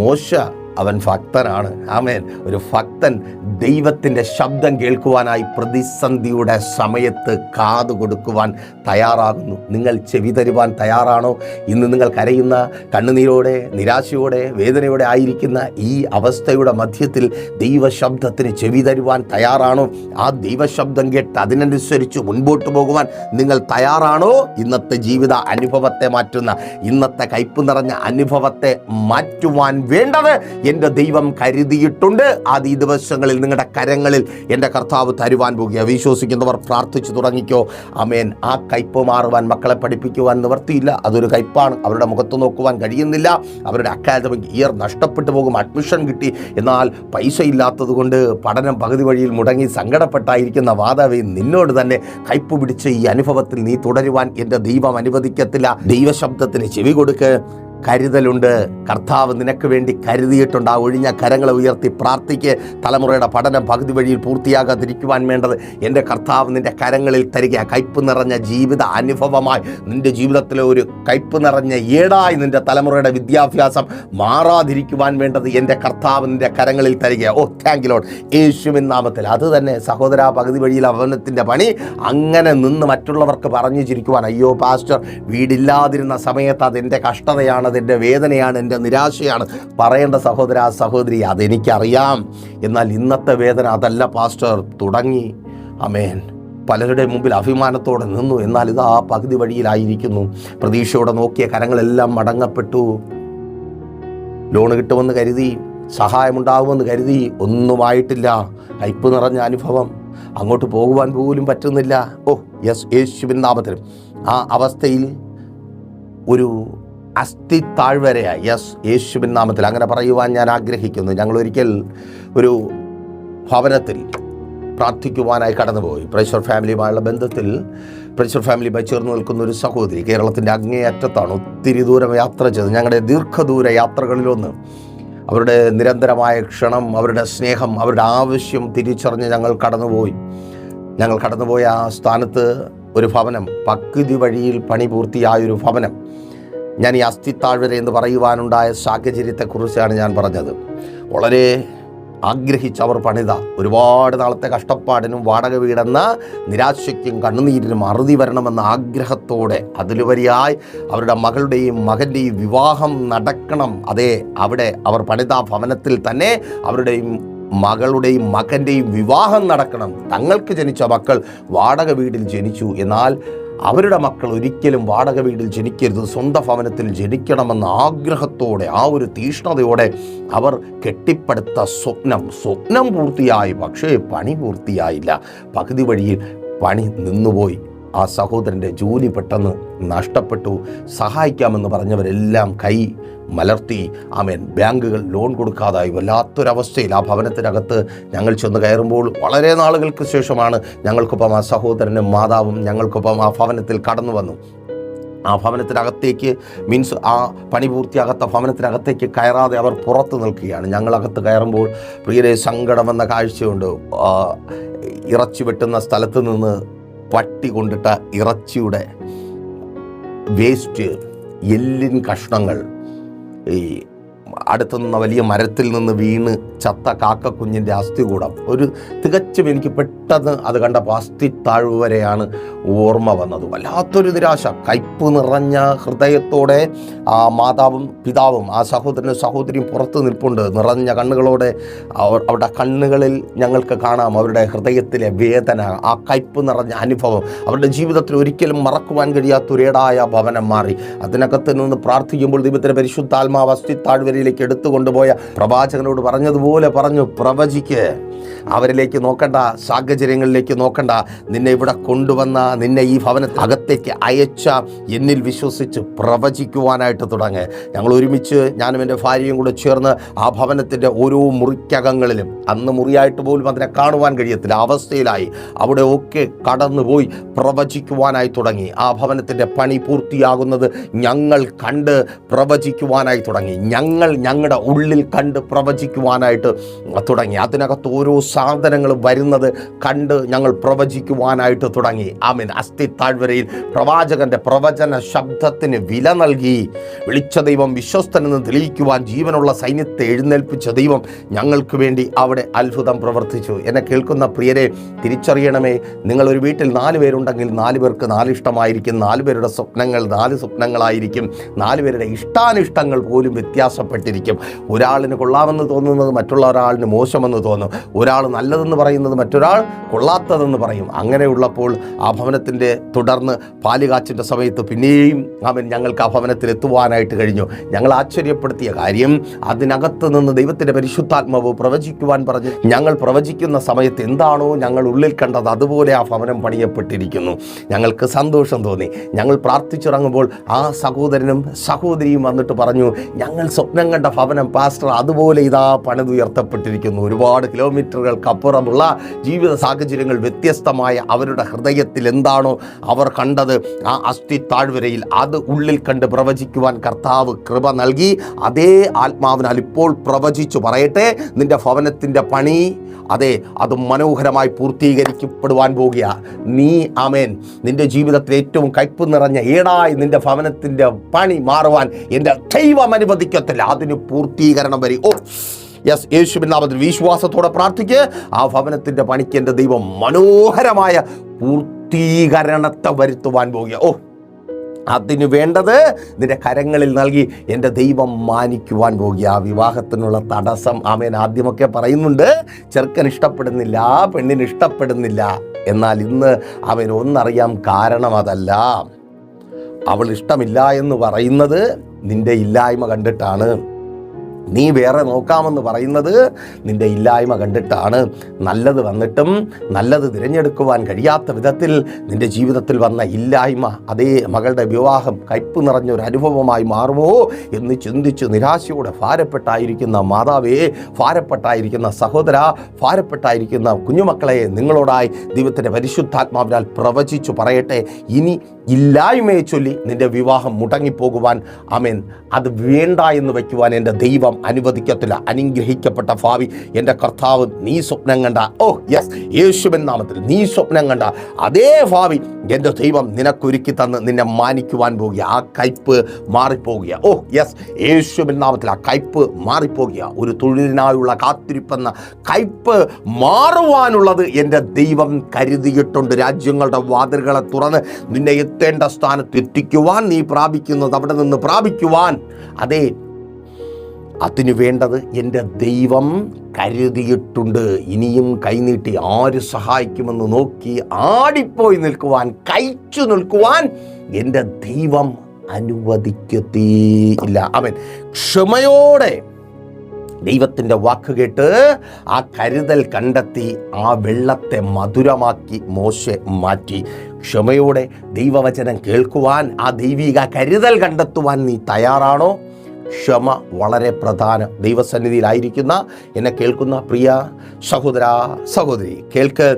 മോശ അവൻ ഭക്തനാണ്. ആമേൻ. ഒരു ഭക്തൻ ദൈവത്തിൻ്റെ ശബ്ദം കേൾക്കുവാനായി പ്രതിസന്ധിയുടെ സമയത്ത് കാതു കൊടുക്കുവാൻ തയ്യാറാകുന്നു. നിങ്ങൾ ചെവി തരുവാൻ തയ്യാറാണോ? ഇന്ന് നിങ്ങൾ കരയുന്ന, കണ്ണുനീരോടെ, നിരാശയോടെ, വേദനയോടെ ആയിരിക്കുന്ന ഈ അവസ്ഥയുടെ മധ്യത്തിൽ ദൈവശബ്ദത്തിന് ചെവി തരുവാൻ തയ്യാറാണോ? ആ ദൈവശബ്ദം കേട്ട് അതിനനുസരിച്ച് മുൻപോട്ട് പോകുവാൻ നിങ്ങൾ തയ്യാറാണോ? ഇന്നത്തെ ജീവിത അനുഭവത്തെ മാറ്റുന്ന, ഇന്നത്തെ കയ്പ് നിറഞ്ഞ അനുഭവത്തെ മാറ്റുവാൻ വേണ്ടത് എൻ്റെ ദൈവം കരുതിയിട്ടുണ്ട്. അത് ഈ ദിവസങ്ങളിൽ നിങ്ങളുടെ കരങ്ങളിൽ എൻ്റെ കർത്താവ് തരുവാൻ പോകുക. വിശ്വസിക്കുന്നവർ പ്രാർത്ഥിച്ചു തുടങ്ങിക്കോ. ആമേൻ. ആ കയ്പ് മാറുവാൻ മക്കളെ പഠിപ്പിക്കുവാൻ നിവർത്തിയില്ല. അതൊരു കയ്പാണ്. അവരുടെ മുഖത്ത് നോക്കുവാൻ കഴിയുന്നില്ല. അവരുടെ അക്കാദമിക് ഇയർ നഷ്ടപ്പെട്ടു പോകും. അഡ്മിഷൻ കിട്ടി, എന്നാൽ പൈസ ഇല്ലാത്തത് കൊണ്ട് പഠനം പകുതി വഴിയിൽ മുടങ്ങി സങ്കടപ്പെട്ടായിരിക്കുന്ന വാദവേ, നിന്നോട് തന്നെ കയ്പ് പിടിച്ച് ഈ അനുഭവത്തിൽ നീ തുടരുവാൻ എൻ്റെ ദൈവം അനുവദിക്കത്തില്ല. ദൈവശബ്ദത്തിന് ചെവി കൊടുക്ക്. കരുതലുണ്ട്. കർത്താവ് നിനക്ക് വേണ്ടി കരുതിയിട്ടുണ്ട്. ആ ഒഴിഞ്ഞ കരങ്ങളെ ഉയർത്തി പ്രാർത്ഥിക്ക്. തലമുറയുടെ പഠനം പകുതി വഴിയിൽ പൂർത്തിയാകാതിരിക്കുവാൻ വേണ്ടത് എൻ്റെ കർത്താവ് നിൻ്റെ കരങ്ങളിൽ തരിക. കയ്പ് നിറഞ്ഞ ജീവിത അനുഭവമായി നിൻ്റെ ജീവിതത്തിലെ ഒരു കയ്പ് നിറഞ്ഞ ഏടായി നിൻ്റെ തലമുറയുടെ വിദ്യാഭ്യാസം മാറാതിരിക്കുവാൻ വേണ്ടത് എൻ്റെ കർത്താവ് നിൻ്റെ കരങ്ങളിൽ തരിക. ഓ, താങ്ക് യു ലോർഡ്. യേശുവിൻ നാമത്തിൽ. അത് തന്നെ സഹോദര, പകുതി വഴിയിൽ ഭവനത്തിൻ്റെ പണി അങ്ങനെ നിന്ന് മറ്റുള്ളവർക്ക് പറഞ്ഞു ചിരിക്കുവാൻ, അയ്യോ പാസ്റ്റർ വീടില്ലാതിരുന്ന സമയത്ത് അതെൻ്റെ കഷ്ടതയാണ്, അതെൻ്റെ വേദനയാണ്, എൻ്റെ നിരാശയാണ് പറയേണ്ട സഹോദര, സഹോദരി, അതെനിക്കറിയാം. എന്നാൽ ഇന്നത്തെ വേദന അതല്ല പാസ്റ്റർ. തുടങ്ങി. ആമേൻ. പലരുടെ മുമ്പിൽ അഭിമാനത്തോടെ നിന്നു, എന്നാൽ ഇത് ആ പകുതി വഴിയിലായിരിക്കുന്നു. പ്രതീക്ഷയോടെ നോക്കിയ കരങ്ങളെല്ലാം മടങ്ങപ്പെട്ടു. ലോണ് കിട്ടുമെന്ന് കരുതി, സഹായമുണ്ടാകുമെന്ന് കരുതി, ഒന്നുമായിട്ടില്ല. കയ്പ് നിറഞ്ഞ അനുഭവം. അങ്ങോട്ട് പോകുവാൻ പോലും പറ്റുന്നില്ല. ഓ യെസ്, യേശുവിൻ നാമത്തിൽ. ആ അവസ്ഥയിൽ ഒരു അസ്ഥി താഴ്വരയായി. യെസ്, യേശുവിൻ നാമത്തിൽ അങ്ങനെ പറയുവാൻ ഞാൻ ആഗ്രഹിക്കുന്നു. ഞങ്ങളൊരിക്കൽ ഒരു ഭവനത്തിൽ പ്രാർത്ഥിക്കുവാനായി കടന്നുപോയി. പ്രൈസർ ഫാമിലിയുമായുള്ള ബന്ധത്തിൽ പ്രൈസർ ഫാമിലിയുമായി ചേർന്ന് നിൽക്കുന്ന ഒരു സഹോദരി കേരളത്തിൻ്റെ അങ്ങേയറ്റത്താണ്. ഒത്തിരി ദൂരം യാത്ര ചെയ്ത്, ഞങ്ങളുടെ ദീർഘദൂര യാത്രകളിലൊന്ന്. അവരുടെ നിരന്തരമായ ക്ഷണം, അവരുടെ സ്നേഹം, അവരുടെ ആവശ്യം തിരിച്ചറിഞ്ഞ് ഞങ്ങൾ കടന്നുപോയി. ഞങ്ങൾ കടന്നുപോയ ആ സ്ഥാനത്ത് ഒരു ഭവനം, പകുതി വഴിയിൽ പണി പൂർത്തിയായൊരു ഭവനം. ഞാൻ ഈ അസ്ഥിത്താഴ്വര എന്ന് പറയുവാനുണ്ടായ സാഹചര്യത്തെക്കുറിച്ചാണ് ഞാൻ പറഞ്ഞത്. വളരെ ആഗ്രഹിച്ചവർ പണിത, ഒരുപാട് നാളത്തെ കഷ്ടപ്പാടിനും വാടക വീടെന്ന നിരാശയ്ക്കും കണ്ണുനീരിനും അറുതി വരണമെന്ന ആഗ്രഹത്തോടെ, അതിലുപരിയായി അവരുടെ മകളുടെയും മകൻ്റെയും വിവാഹം നടക്കണം. അതേ, അവിടെ അവർ പണിത ഭവനത്തിൽ തന്നെ അവരുടെയും മകളുടെയും മകൻ്റെയും വിവാഹം നടക്കണം. തങ്ങൾക്ക് ജനിച്ച മക്കൾ വാടക വീട്ടിൽ ജനിച്ചു. എന്നാൽ അവരുടെ മക്കൾ ഒരിക്കലും വാടക വീട്ടിൽ ജനിക്കരുത്, സ്വന്തം ഭവനത്തിൽ ജനിക്കണമെന്ന ആഗ്രഹത്തോടെ, ആ ഒരു തീഷ്ണതയോടെ അവർ കെട്ടിപ്പടുത്ത സ്വപ്നം പൂർത്തിയായി. പക്ഷേ പണി പൂർത്തിയായില്ല. പകുതി വഴിയിൽ പണി നിന്നുപോയി. ആ സഹോദരൻ്റെ ജോലി പെട്ടെന്ന് നഷ്ടപ്പെട്ടു. സഹായിക്കാമെന്ന് പറഞ്ഞവരെല്ലാം കൈ മലർത്തി. ആമേൻ. ബാങ്കുകൾ ലോൺ കൊടുക്കാതായി. വല്ലാത്തൊരവസ്ഥയിൽ ആ ഭവനത്തിനകത്ത് ഞങ്ങൾ ചെന്ന് കയറുമ്പോൾ വളരെ നാളുകൾക്ക് ശേഷമാണ് ഞങ്ങൾക്കൊപ്പം ആ സഹോദരനും മാതാവും ഞങ്ങൾക്കൊപ്പം ആ ഭവനത്തിൽ കടന്നു വന്നു. ആ ഭവനത്തിനകത്തേക്ക് മീൻസ് ആ പണി പൂർത്തിയാകാത്ത ഭവനത്തിനകത്തേക്ക് കയറാതെ അവർ പുറത്ത് നിൽക്കുകയാണ്. ഞങ്ങളകത്ത് കയറുമ്പോൾ പ്രിയരെ സങ്കടമെന്ന കാഴ്ചയുണ്ട്. ഇറച്ചി വെട്ടുന്ന സ്ഥലത്ത് നിന്ന് പട്ടി കൊണ്ടിട്ട ഇറച്ചിയുടെ വേസ്റ്റ്, എല്ലിൻ കഷ്ണങ്ങൾ, ഈ അടുത്തുനിന്ന വലിയ മരത്തിൽ നിന്ന് വീണ് ചത്ത കാക്കക്കുഞ്ഞിൻ്റെ അസ്ഥികൂടം. ഒരു തികച്ചും എനിക്ക് പെട്ടെന്ന് അത് കണ്ടപ്പോൾ അസ്ഥി താഴ്വരയാണ് ഓർമ്മ വന്നത്. വല്ലാത്തൊരു നിരാശ. കയ്പ് നിറഞ്ഞ ഹൃദയത്തോടെ ആ മാതാവും പിതാവും ആ സഹോദരനും സഹോദരിയും പുറത്ത് നിൽപ്പുണ്ട്. നിറഞ്ഞ കണ്ണുകളോടെ അവരുടെ കണ്ണുകളിൽ ഞങ്ങൾക്ക് കാണാം അവരുടെ ഹൃദയത്തിലെ വേദന, ആ കയ്പ് നിറഞ്ഞ അനുഭവം. അവരുടെ ജീവിതത്തിൽ ഒരിക്കലും മറക്കുവാൻ കഴിയാത്തൊരേടായ ഭവനം മാറി. അതിനകത്ത് നിന്ന് പ്രാർത്ഥിക്കുമ്പോൾ ദൈവത്തിൻ്റെ പരിശുദ്ധാത്മാവ് അസ്ഥി താഴ്വരയിലേക്ക് എടുത്തുകൊണ്ടുപോയ പ്രവാചകനോട് പറഞ്ഞതുപോലെ പറഞ്ഞു, പ്രവചിക്ക്. അവരിലേക്ക് നോക്കണ്ട, സാഹചര്യങ്ങളിലേക്ക് നോക്കണ്ട. നിന്നെ ഇവിടെ കൊണ്ടുവന്ന, നിന്നെ ഈ ഭവനത്തിനകത്തേക്ക് അയച്ച എന്നിൽ വിശ്വസിച്ച് പ്രവചിക്കുവാനായിട്ട് തുടങ്ങ്. ഞങ്ങൾ ഒരുമിച്ച്, ഞാനും എൻ്റെ ഭാര്യയും കൂടെ ചേർന്ന് ആ ഭവനത്തിൻ്റെ ഓരോ മുറിക്കകങ്ങളിലും, അന്ന് മുറിയായിട്ട് പോലും അതിനെ കാണുവാൻ കഴിയത്തില്ല അവസ്ഥയിലായി, അവിടെ ഒക്കെ കടന്നുപോയി പ്രവചിക്കുവാനായി തുടങ്ങി. ആ ഭവനത്തിൻ്റെ പണി പൂർത്തിയാകുന്നത് ഞങ്ങൾ കണ്ട് പ്രവചിക്കുവാനായി തുടങ്ങി. ഞങ്ങളുടെ ഉള്ളിൽ കണ്ട് പ്രവചിക്കുവാനായിട്ട് തുടങ്ങി. അതിനകത്ത് ഓരോ സാധനങ്ങളും വരുന്നത് കണ്ട് ഞങ്ങൾ പ്രവചിക്കുവാനായിട്ട് തുടങ്ങി. ആമേൻ. അസ്ഥി താഴ്വരയിൽ പ്രവാചകന്റെ പ്രവചന ശബ്ദത്തിന് വില നൽകി. വിളിച്ച ദൈവം വിശ്വസ്തനെന്ന് തെളിയിക്കുവാൻ ജീവനുള്ള സൈന്യത്തെ എഴുന്നേൽപ്പിച്ച ദൈവം ഞങ്ങൾക്ക് വേണ്ടി അവിടെ അത്ഭുതം പ്രവർത്തിച്ചു. എന്നെ കേൾക്കുന്ന പ്രിയരെ, തിരിച്ചറിയണമേ, നിങ്ങളൊരു വീട്ടിൽ 4 പേരുണ്ടെങ്കിൽ 4 പേർക്ക് 4 ഇഷ്ടമായിരിക്കും. 4 പേരുടെ സ്വപ്നങ്ങൾ 4 സ്വപ്നങ്ങളായിരിക്കും. 4 പേരുടെ ഇഷ്ടാനിഷ്ടങ്ങൾ പോലും വ്യത്യാസപ്പെട്ടിരിക്കും. ഒരാളിന് കൊള്ളാമെന്ന് തോന്നുന്നത് മറ്റുള്ള ഒരാളിന് മോശമെന്ന് തോന്നും. ഒരാൾ നല്ലതെന്ന് പറയുന്നത് മറ്റൊരാൾ കൊള്ളാത്തതെന്ന് പറയും. അങ്ങനെയുള്ളപ്പോൾ ആ ഭവനത്തിൻ്റെ തുടർന്ന് പാലുകാച്ചിൻ്റെ സമയത്ത് പിന്നെയും ഞങ്ങൾക്ക് ആ ഭവനത്തിൽ എത്തുവാനായിട്ട് കഴിഞ്ഞു. ഞങ്ങൾ ആശ്ചര്യപ്പെടുത്തിയ കാര്യം, അതിനകത്ത് നിന്ന് ദൈവത്തിൻ്റെ പരിശുദ്ധാത്മാവ് പ്രവചിക്കുവാൻ പറഞ്ഞ് ഞങ്ങൾ പ്രവചിക്കുന്ന സമയത്ത് എന്താണോ ഞങ്ങൾ ഉള്ളിൽ കണ്ടത് അതുപോലെ ആ ഭവനം പണിയപ്പെട്ടിരിക്കുന്നു. ഞങ്ങൾക്ക് സന്തോഷം തോന്നി. ഞങ്ങൾ പ്രാർത്ഥിച്ചിറങ്ങുമ്പോൾ ആ സഹോദരനും സഹോദരിയും വന്നിട്ട് പറഞ്ഞു, ഞങ്ങൾ സ്വപ്നം കണ്ട ഭവനം പാസ്റ്റർ അതുപോലെ ഇതാ പണിതുയർത്തപ്പെട്ടിരിക്കുന്നു. ഒരുപാട് കിലോമീറ്ററുകൾക്കപ്പുറമുള്ള ജീവിത സാഹചര്യങ്ങൾ വ്യത്യസ്തമായ അവരുടെ ഹൃദയത്തിൽ എന്താണോ അവർ കണ്ടത് ആ അസ്ഥി താഴ്വരയിൽ അത് ഉള്ളിൽ കണ്ട് പ്രവചിക്കുവാൻ കർത്താവ് കൃപ നൽകി. അതേ ആത്മാവിനാൽ ഇപ്പോൾ പ്രവചിച്ചു പറയട്ടെ, നിന്റെ ഭവനത്തിൻ്റെ പണി അത് മനോഹരമായി പൂർത്തീകരിക്കപ്പെടുവാൻ പോകുക. നീ ആമേൻ നിന്റെ ജീവിതത്തിൽ ഏറ്റവും കയ്പ് നിറഞ്ഞ ഏടായി നിന്റെ ഭവനത്തിൻ്റെ പണി മാറുവാൻ എൻ്റെ ദൈവം അനുവദിക്കത്തില്ല. അതിന് പൂർത്തീകരണം വരും. യെസ്, യേശുവിൻ നാമത്തിൽ വിശ്വാസത്തോടെ പ്രാർത്ഥിക്ക്. ആ ഭവനത്തിൻ്റെ പണിക്ക് എൻ്റെ ദൈവം മനോഹരമായ പൂർത്തീകരണത്തെ വരുത്തുവാൻ പോകുക. അതിന് വേണ്ടത് നിന്റെ കരങ്ങളിൽ നൽകി എൻ്റെ ദൈവം മാനിക്കുവാൻ പോകുക. വിവാഹത്തിനുള്ള തടസ്സം ആമേൻ ആദ്യമൊക്കെ പറയുന്നുണ്ട്, ചെറുക്കൻ ഇഷ്ടപ്പെടുന്നില്ല, പെണ്ണിന് ഇഷ്ടപ്പെടുന്നില്ല. എന്നാൽ ഇന്ന് അവൻ ഒന്നറിയാം, കാരണം അതല്ല. അവൾ ഇഷ്ടമില്ല എന്ന് പറയുന്നത് നിന്റെ ഇല്ലായ്മ കണ്ടിട്ടാണ്. നീ വേറെ നോക്കാമെന്ന് പറയുന്നത് നിന്റെ ഇല്ലായ്മ കണ്ടിട്ടാണ്. നല്ലത് വന്നിട്ടും നല്ലത് തിരഞ്ഞെടുക്കുവാൻ കഴിയാത്ത വിധത്തിൽ നിന്റെ ജീവിതത്തിൽ വന്ന ഇല്ലായ്മ, അതേ മകളുടെ വിവാഹം കയ്പ് നിറഞ്ഞൊരു അനുഭവമായി മാറുമോ എന്ന് ചിന്തിച്ച് നിരാശയോടെ ഭാരപ്പെട്ടായിരിക്കുന്ന മാതാവേ, ഭാരപ്പെട്ടായിരിക്കുന്ന സഹോദര, ഭാരപ്പെട്ടായിരിക്കുന്ന കുഞ്ഞുമക്കളെ, നിങ്ങളോടായി ദൈവത്തിൻ്റെ പരിശുദ്ധാത്മാവിനാൽ പ്രവചിച്ചു പറയട്ടെ, ഇനി ഇല്ലായ്മയെ ചൊല്ലി നിന്റെ വിവാഹം മുടങ്ങിപ്പോകുവാൻ ആമേൻ അത് വേണ്ട എന്ന് വയ്ക്കുവാൻ എൻ്റെ ദൈവം അനുവദിക്കത്തില്ല. അനുഗ്രഹിക്കപ്പെട്ട ഭാവി എൻ്റെ കർത്താവ് നീ സ്വപ്നം കണ്ട, യേശുവിൻ നാമത്തിൽ നീ സ്വപ്നം കണ്ട അതേ ഭാവി എൻ്റെ ദൈവം നിനക്കൊരുക്കി തന്ന് നിന്നെ മാനിക്കുവാൻ പോകുക. ആ കയ്പ് മാറിപ്പോകുക. യേശുവിൻ നാമത്തിൽ ആ കയ്പ് മാറിപ്പോകുക. ഒരു തൊഴിലിനായുള്ള കാത്തിരിപ്പെന്ന കയ്പ് മാറുവാനുള്ളത് എൻ്റെ ദൈവം കരുതിയിട്ടുണ്ട്. രാജ്യങ്ങളുടെ വാതിലുകളെ തുറന്ന് നിന്നെ എത്തേണ്ട സ്ഥാനത്ത് എത്തിക്കുവാൻ, നീ പ്രാപിക്കുന്നത് അവിടെ നിന്ന് പ്രാപിക്കുവാൻ, അതേ അതിനു വേണ്ടത് എൻ്റെ ദൈവം കരുതിയിട്ടുണ്ട്. ഇനിയും കൈനീട്ടി ആര് സഹായിക്കുമെന്ന് നോക്കി ആടിപ്പോയി നിൽക്കുവാൻ, കഴിച്ചു നിൽക്കുവാൻ എൻ്റെ ദൈവം അനുവദിക്കത്തേയില്ല. അവൻ ക്ഷമയോടെ ദൈവത്തിൻ്റെ വാക്ക് കേട്ട് ആ കരുതൽ കണ്ടെത്തി ആ വെള്ളത്തെ മധുരമാക്കി മോശെ മാറ്റി. ക്ഷമയോടെ ദൈവവചനം കേൾക്കുവാൻ, ആ ദൈവിക കരുതൽ കണ്ടെത്തുവാൻ നീ തയ്യാറാണോ? ക്ഷമ വളരെ പ്രധാനം. ദൈവസന്നിധിയിലായിരിക്കുന്ന എന്നെ കേൾക്കുന്ന പ്രിയ സഹോദര സഹോദരി, കേൾക്ക്.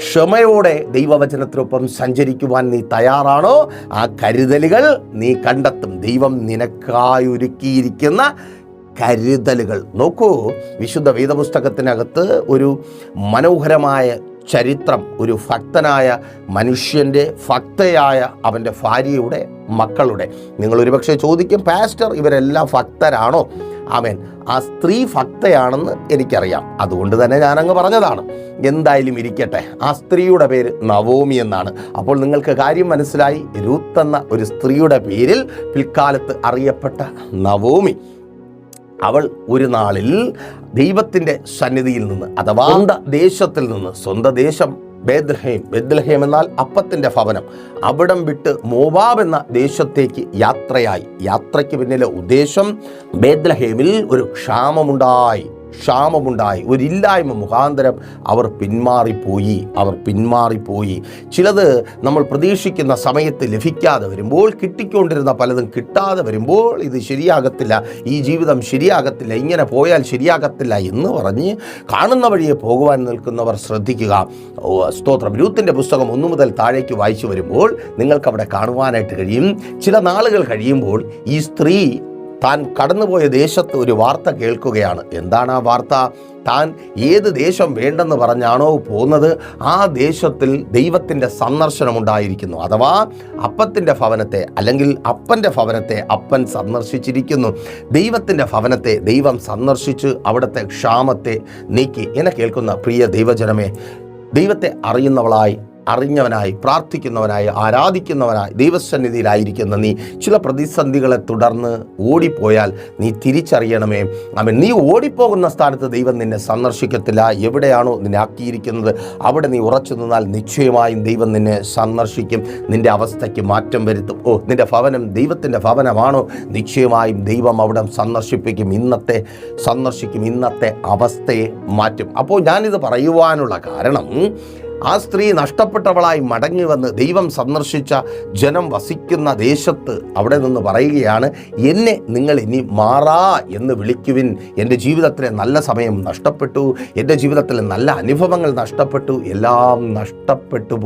ക്ഷമയോടെ ദൈവവചനത്തിനൊപ്പം സഞ്ചരിക്കുവാൻ നീ തയ്യാറാണോ? ആ കരുതലുകൾ നീ കണ്ടെത്തും. ദൈവം നിനക്കായി ഒരുക്കിയിരിക്കുന്ന കരുതലുകൾ നോക്കൂ. വിശുദ്ധ വേദപുസ്തകത്തിനകത്ത് ഒരു മനോഹരമായ ചരിത്രം, ഒരു ഭക്തനായ മനുഷ്യൻ്റെ, ഭക്തയായ അവൻ്റെ ഭാര്യയുടെ മക്കളുടെ. നിങ്ങളൊരു പക്ഷേ ചോദിക്കും, പാസ്റ്റർ ഇവരെല്ലാം ഭക്തരാണോ? ആമേൻ, ആ സ്ത്രീ ഭക്തയാണെന്ന് എനിക്കറിയാം, അതുകൊണ്ട് തന്നെ ഞാനങ്ങ് പറഞ്ഞതാണ്. എന്തായാലും ഇരിക്കട്ടെ. ആ സ്ത്രീയുടെ പേര് നവോമി എന്നാണ്. അപ്പോൾ നിങ്ങൾക്ക് കാര്യം മനസ്സിലായി. രൂത്ത് എന്ന ഒരു സ്ത്രീയുടെ പേരിൽ പിൽക്കാലത്ത് അറിയപ്പെട്ട നവോമി, അവൾ ഒരു നാളിൽ ദൈവത്തിൻ്റെ സന്നിധിയിൽ നിന്ന്, അഥവാ ദേശത്തിൽ നിന്ന്, സ്വന്തം ദേശം ബേത്ലഹേം എന്നാൽ അപ്പത്തിൻ്റെ ഭവനം, അവിടം വിട്ട് മോവാബ് എന്ന ദേശത്തേക്ക് യാത്രയായി. യാത്രയ്ക്ക് പിന്നിലെ ഉദ്ദേശം, ബേത്ലഹേമിൽ ഒരു ക്ഷാമമുണ്ടായി. ഒരില്ലായ്മ മുഖാന്തരം അവർ പിന്മാറിപ്പോയി. ചിലത് നമ്മൾ പ്രതീക്ഷിക്കുന്ന സമയത്ത് ലഭിക്കാതെ വരുമ്പോൾ, കിട്ടിക്കൊണ്ടിരുന്ന പലതും കിട്ടാതെ വരുമ്പോൾ, ഇത് ശരിയാകത്തില്ല, ഈ ജീവിതം ശരിയാകത്തില്ല, ഇങ്ങനെ പോയാൽ ശരിയാകത്തില്ല എന്ന് പറഞ്ഞ് കാണുന്ന വഴിയെ പോകുവാൻ നിൽക്കുന്നവർ ശ്രദ്ധിക്കുക. സ്തോത്രം. രൂത്തിന്റെ പുസ്തകം 1 മുതൽ താഴേക്ക് വായിച്ചു വരുമ്പോൾ നിങ്ങൾക്കവിടെ കാണുവാനായിട്ട് കഴിയും. ചില നാളുകൾ കഴിയുമ്പോൾ ഈ സ്ത്രീ താൻ കടന്നുപോയ ദേശത്ത് ഒരു വാർത്ത കേൾക്കുകയാണ്. എന്താണ് ആ വാർത്ത? താൻ ഏത് ദേശം വേണ്ടെന്ന് പറഞ്ഞാണോ പോകുന്നത്, ആ ദേശത്തിൽ ദൈവത്തിൻ്റെ സന്ദർശനമുണ്ടായിരിക്കുന്നു. അഥവാ അപ്പത്തിൻ്റെ ഭവനത്തെ അല്ലെങ്കിൽ അപ്പൻ്റെ ഭവനത്തെ അപ്പൻ സന്ദർശിച്ചിരിക്കുന്നു. ദൈവത്തിൻ്റെ ഭവനത്തെ ദൈവം സന്ദർശിച്ച് അവിടുത്തെ ക്ഷാമത്തെ നീക്കി. എന്നെ കേൾക്കുന്ന പ്രിയ ദൈവജനമേ, ദൈവത്തെ അറിഞ്ഞവനായി പ്രാർത്ഥിക്കുന്നവനായി ആരാധിക്കുന്നവനായി ദൈവസന്നിധിയിലായിരിക്കുന്ന നീ ചില പ്രതിസന്ധികളെ തുടർന്ന് ഓടിപ്പോയാൽ നീ തിരിച്ചറിയണമേ, നീ ഓടിപ്പോകുന്ന സ്ഥാനത്ത് ദൈവം നിന്നെ സന്ദർശിക്കത്തില്ല. എവിടെയാണോ നിന്നെ ആക്കിയിരിക്കുന്നത് അവിടെ നീ ഉറച്ചു നിന്നാൽ നിശ്ചയമായും ദൈവം നിന്നെ സന്ദർശിക്കും, നിന്റെ അവസ്ഥയ്ക്ക് മാറ്റം വരുത്തും. നിന്റെ ഭവനം ദൈവത്തിൻ്റെ ഭവനമാണോ? നിശ്ചയമായും ദൈവം അവിടെ സന്ദർശിപ്പിക്കും, ഇന്നത്തെ അവസ്ഥയെ മാറ്റും. അപ്പോൾ ഞാനിത് പറയുവാനുള്ള കാരണം, ആ സ്ത്രീ നഷ്ടപ്പെട്ടവളായി മടങ്ങി വന്ന് ദൈവം സന്ദർശിച്ച ജനം വസിക്കുന്ന ദേശത്ത് അവിടെ നിന്ന് പറയുകയാണ്, എന്നെ നിങ്ങൾ ഇനി മാറാ എന്ന് വിളിക്കുവിൻ. എൻ്റെ ജീവിതത്തിലെ നല്ല സമയം നഷ്ടപ്പെട്ടു, എൻ്റെ ജീവിതത്തിലെ നല്ല അനുഭവങ്ങൾ നഷ്ടപ്പെട്ടു, എല്ലാം നഷ്ടപ്പെട്ടു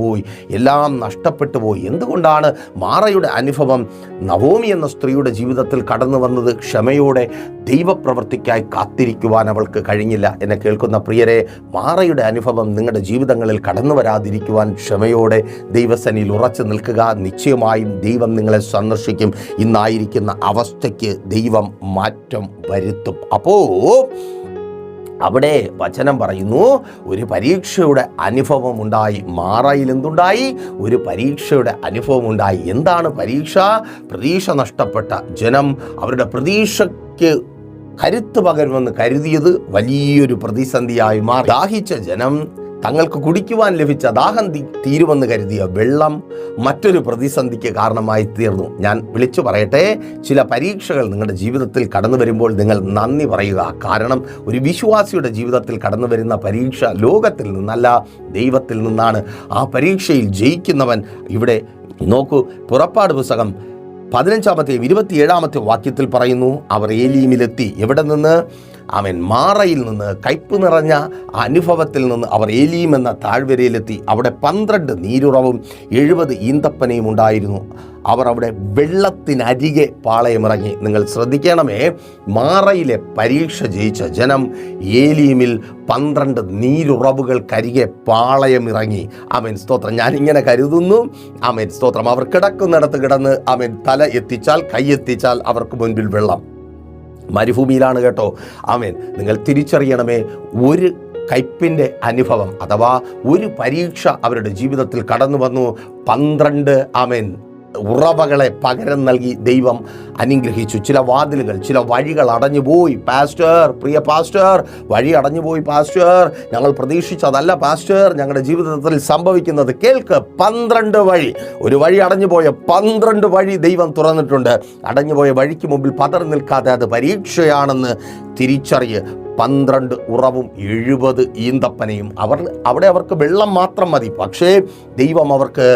പോയി. എന്തുകൊണ്ടാണ് മാറയുടെ അനുഭവം നവോമി എന്ന സ്ത്രീയുടെ ജീവിതത്തിൽ കടന്നു വന്നത്? ക്ഷമയോടെ ദൈവപ്രവൃത്തിക്കായി കാത്തിരിക്കുവാൻ അവൾക്ക് കഴിഞ്ഞില്ല. എന്നെ കേൾക്കുന്ന പ്രിയരെ, മാറയുടെ അനുഭവം നിങ്ങളുടെ ജീവിതങ്ങളിൽ കടന്നു വരാതിരിക്കുവാൻ ക്ഷമയോടെ ദൈവസന്നിധിയിൽ ഉറച്ചു നിൽക്കുക. നിശ്ചയമായും ദൈവം നിങ്ങളെ സന്ദർശിക്കും. ഇന്നായിരിക്കുന്ന അവസ്ഥയ്ക്ക് ദൈവം മാറ്റം വരുത്തും. അപ്പോൾ അവിടെ വചനം പറയുന്നു, ഒരു പരീക്ഷയുടെ അനുഭവം ഉണ്ടായി. മാറയിൽ എന്തുണ്ടായി? ഒരു പരീക്ഷയുടെ അനുഭവം ഉണ്ടായി. എന്താണ് പരീക്ഷ? പ്രതീക്ഷ നഷ്ടപ്പെട്ട ജനം അവരുടെ പ്രതീക്ഷയ്ക്ക് കരുത്ത് പകരുമെന്ന് കരുതിയത് വലിയൊരു പ്രതിസന്ധിയായി മാറി. ദാഹിച്ച ജനം തങ്ങൾക്ക് കുടിക്കുവാൻ ലഭിച്ച ദാഹം തീരുമെന്ന് കരുതിയ വെള്ളം മറ്റൊരു പ്രതിസന്ധിക്ക് കാരണമായി തീർന്നു. ഞാൻ വിളിച്ചു പറയട്ടെ, ചില പരീക്ഷകൾ നിങ്ങളുടെ ജീവിതത്തിൽ കടന്നു വരുമ്പോൾ നിങ്ങൾ നന്ദി പറയുക. കാരണം ഒരു വിശ്വാസിയുടെ ജീവിതത്തിൽ കടന്നു വരുന്ന പരീക്ഷ ലോകത്തിൽ നിന്നല്ല, ദൈവത്തിൽ നിന്നാണ്. ആ പരീക്ഷയിൽ ജയിക്കുന്നവൻ, ഇവിടെ നോക്കൂ, പുറപ്പാട് പുസ്തകം 15-ാമത്തെയും 27-ാമത്തെ വാക്യത്തിൽ പറയുന്നു, അവർ ഏലീമിലെത്തി. എവിടെ നിന്ന്? മാറയിൽ നിന്ന്, കയ്പ് നിറഞ്ഞ അനുഭവത്തിൽ നിന്ന് അവർ ഏലീം എന്ന താഴ്വരയിലെത്തി. അവിടെ 12 നീരുറവും 70 ഈന്തപ്പനയും ഉണ്ടായിരുന്നു. അവർ അവിടെ വെള്ളത്തിനരികെ പാളയമിറങ്ങി. നിങ്ങൾ ശ്രദ്ധിക്കണമേ, മാറയിലെ പരീക്ഷ ജയിച്ച ജനം ഏലീമിൽ 12 നീരുറവുകൾക്കരികെ പാളയമിറങ്ങി. സ്തോത്രം. ഞാനിങ്ങനെ കരുതുന്നു, സ്തോത്രം. അവർ കിടക്കുന്നിടത്ത് കിടന്ന് തല എത്തിച്ചാൽ, കൈ എത്തിച്ചാൽ അവർക്ക് മുൻപിൽ വെള്ളം. മരുഭൂമിയിലാണ് കേട്ടോ. നിങ്ങൾ തിരിച്ചറിയണമേ, ഒരു കയ്പിൻ്റെ അനുഭവം അഥവാ ഒരു പരീക്ഷ അവരുടെ ജീവിതത്തിൽ കടന്നു വന്നു. 12 ഉറവകളെ പകരം നൽകി ദൈവം അനുഗ്രഹിച്ചു. ചില വാതിലുകൾ, ചില വഴികൾ അടഞ്ഞുപോയി. പ്രിയ പാസ്റ്റർ, വഴി അടഞ്ഞുപോയി പാസ്റ്റർ, ഞങ്ങൾ പ്രതീക്ഷിച്ചതല്ല പാസ്റ്റർ ഞങ്ങളുടെ ജീവിതത്തിൽ സംഭവിക്കുന്നത്. കേൾക്ക്, 12 വഴി, ഒരു വഴി അടഞ്ഞുപോയ 12 വഴി ദൈവം തുറന്നിട്ടുണ്ട്. അടഞ്ഞുപോയ വഴിക്ക് മുമ്പിൽ പതറി നിൽക്കാതെ അത് പരീക്ഷയാണെന്ന് തിരിച്ചറിയ്. 12 ഉറവും 70 ഈന്തപ്പനയും. അവിടെ അവർക്ക് വെള്ളം മാത്രം മതി. പക്ഷേ ദൈവം അവർക്ക്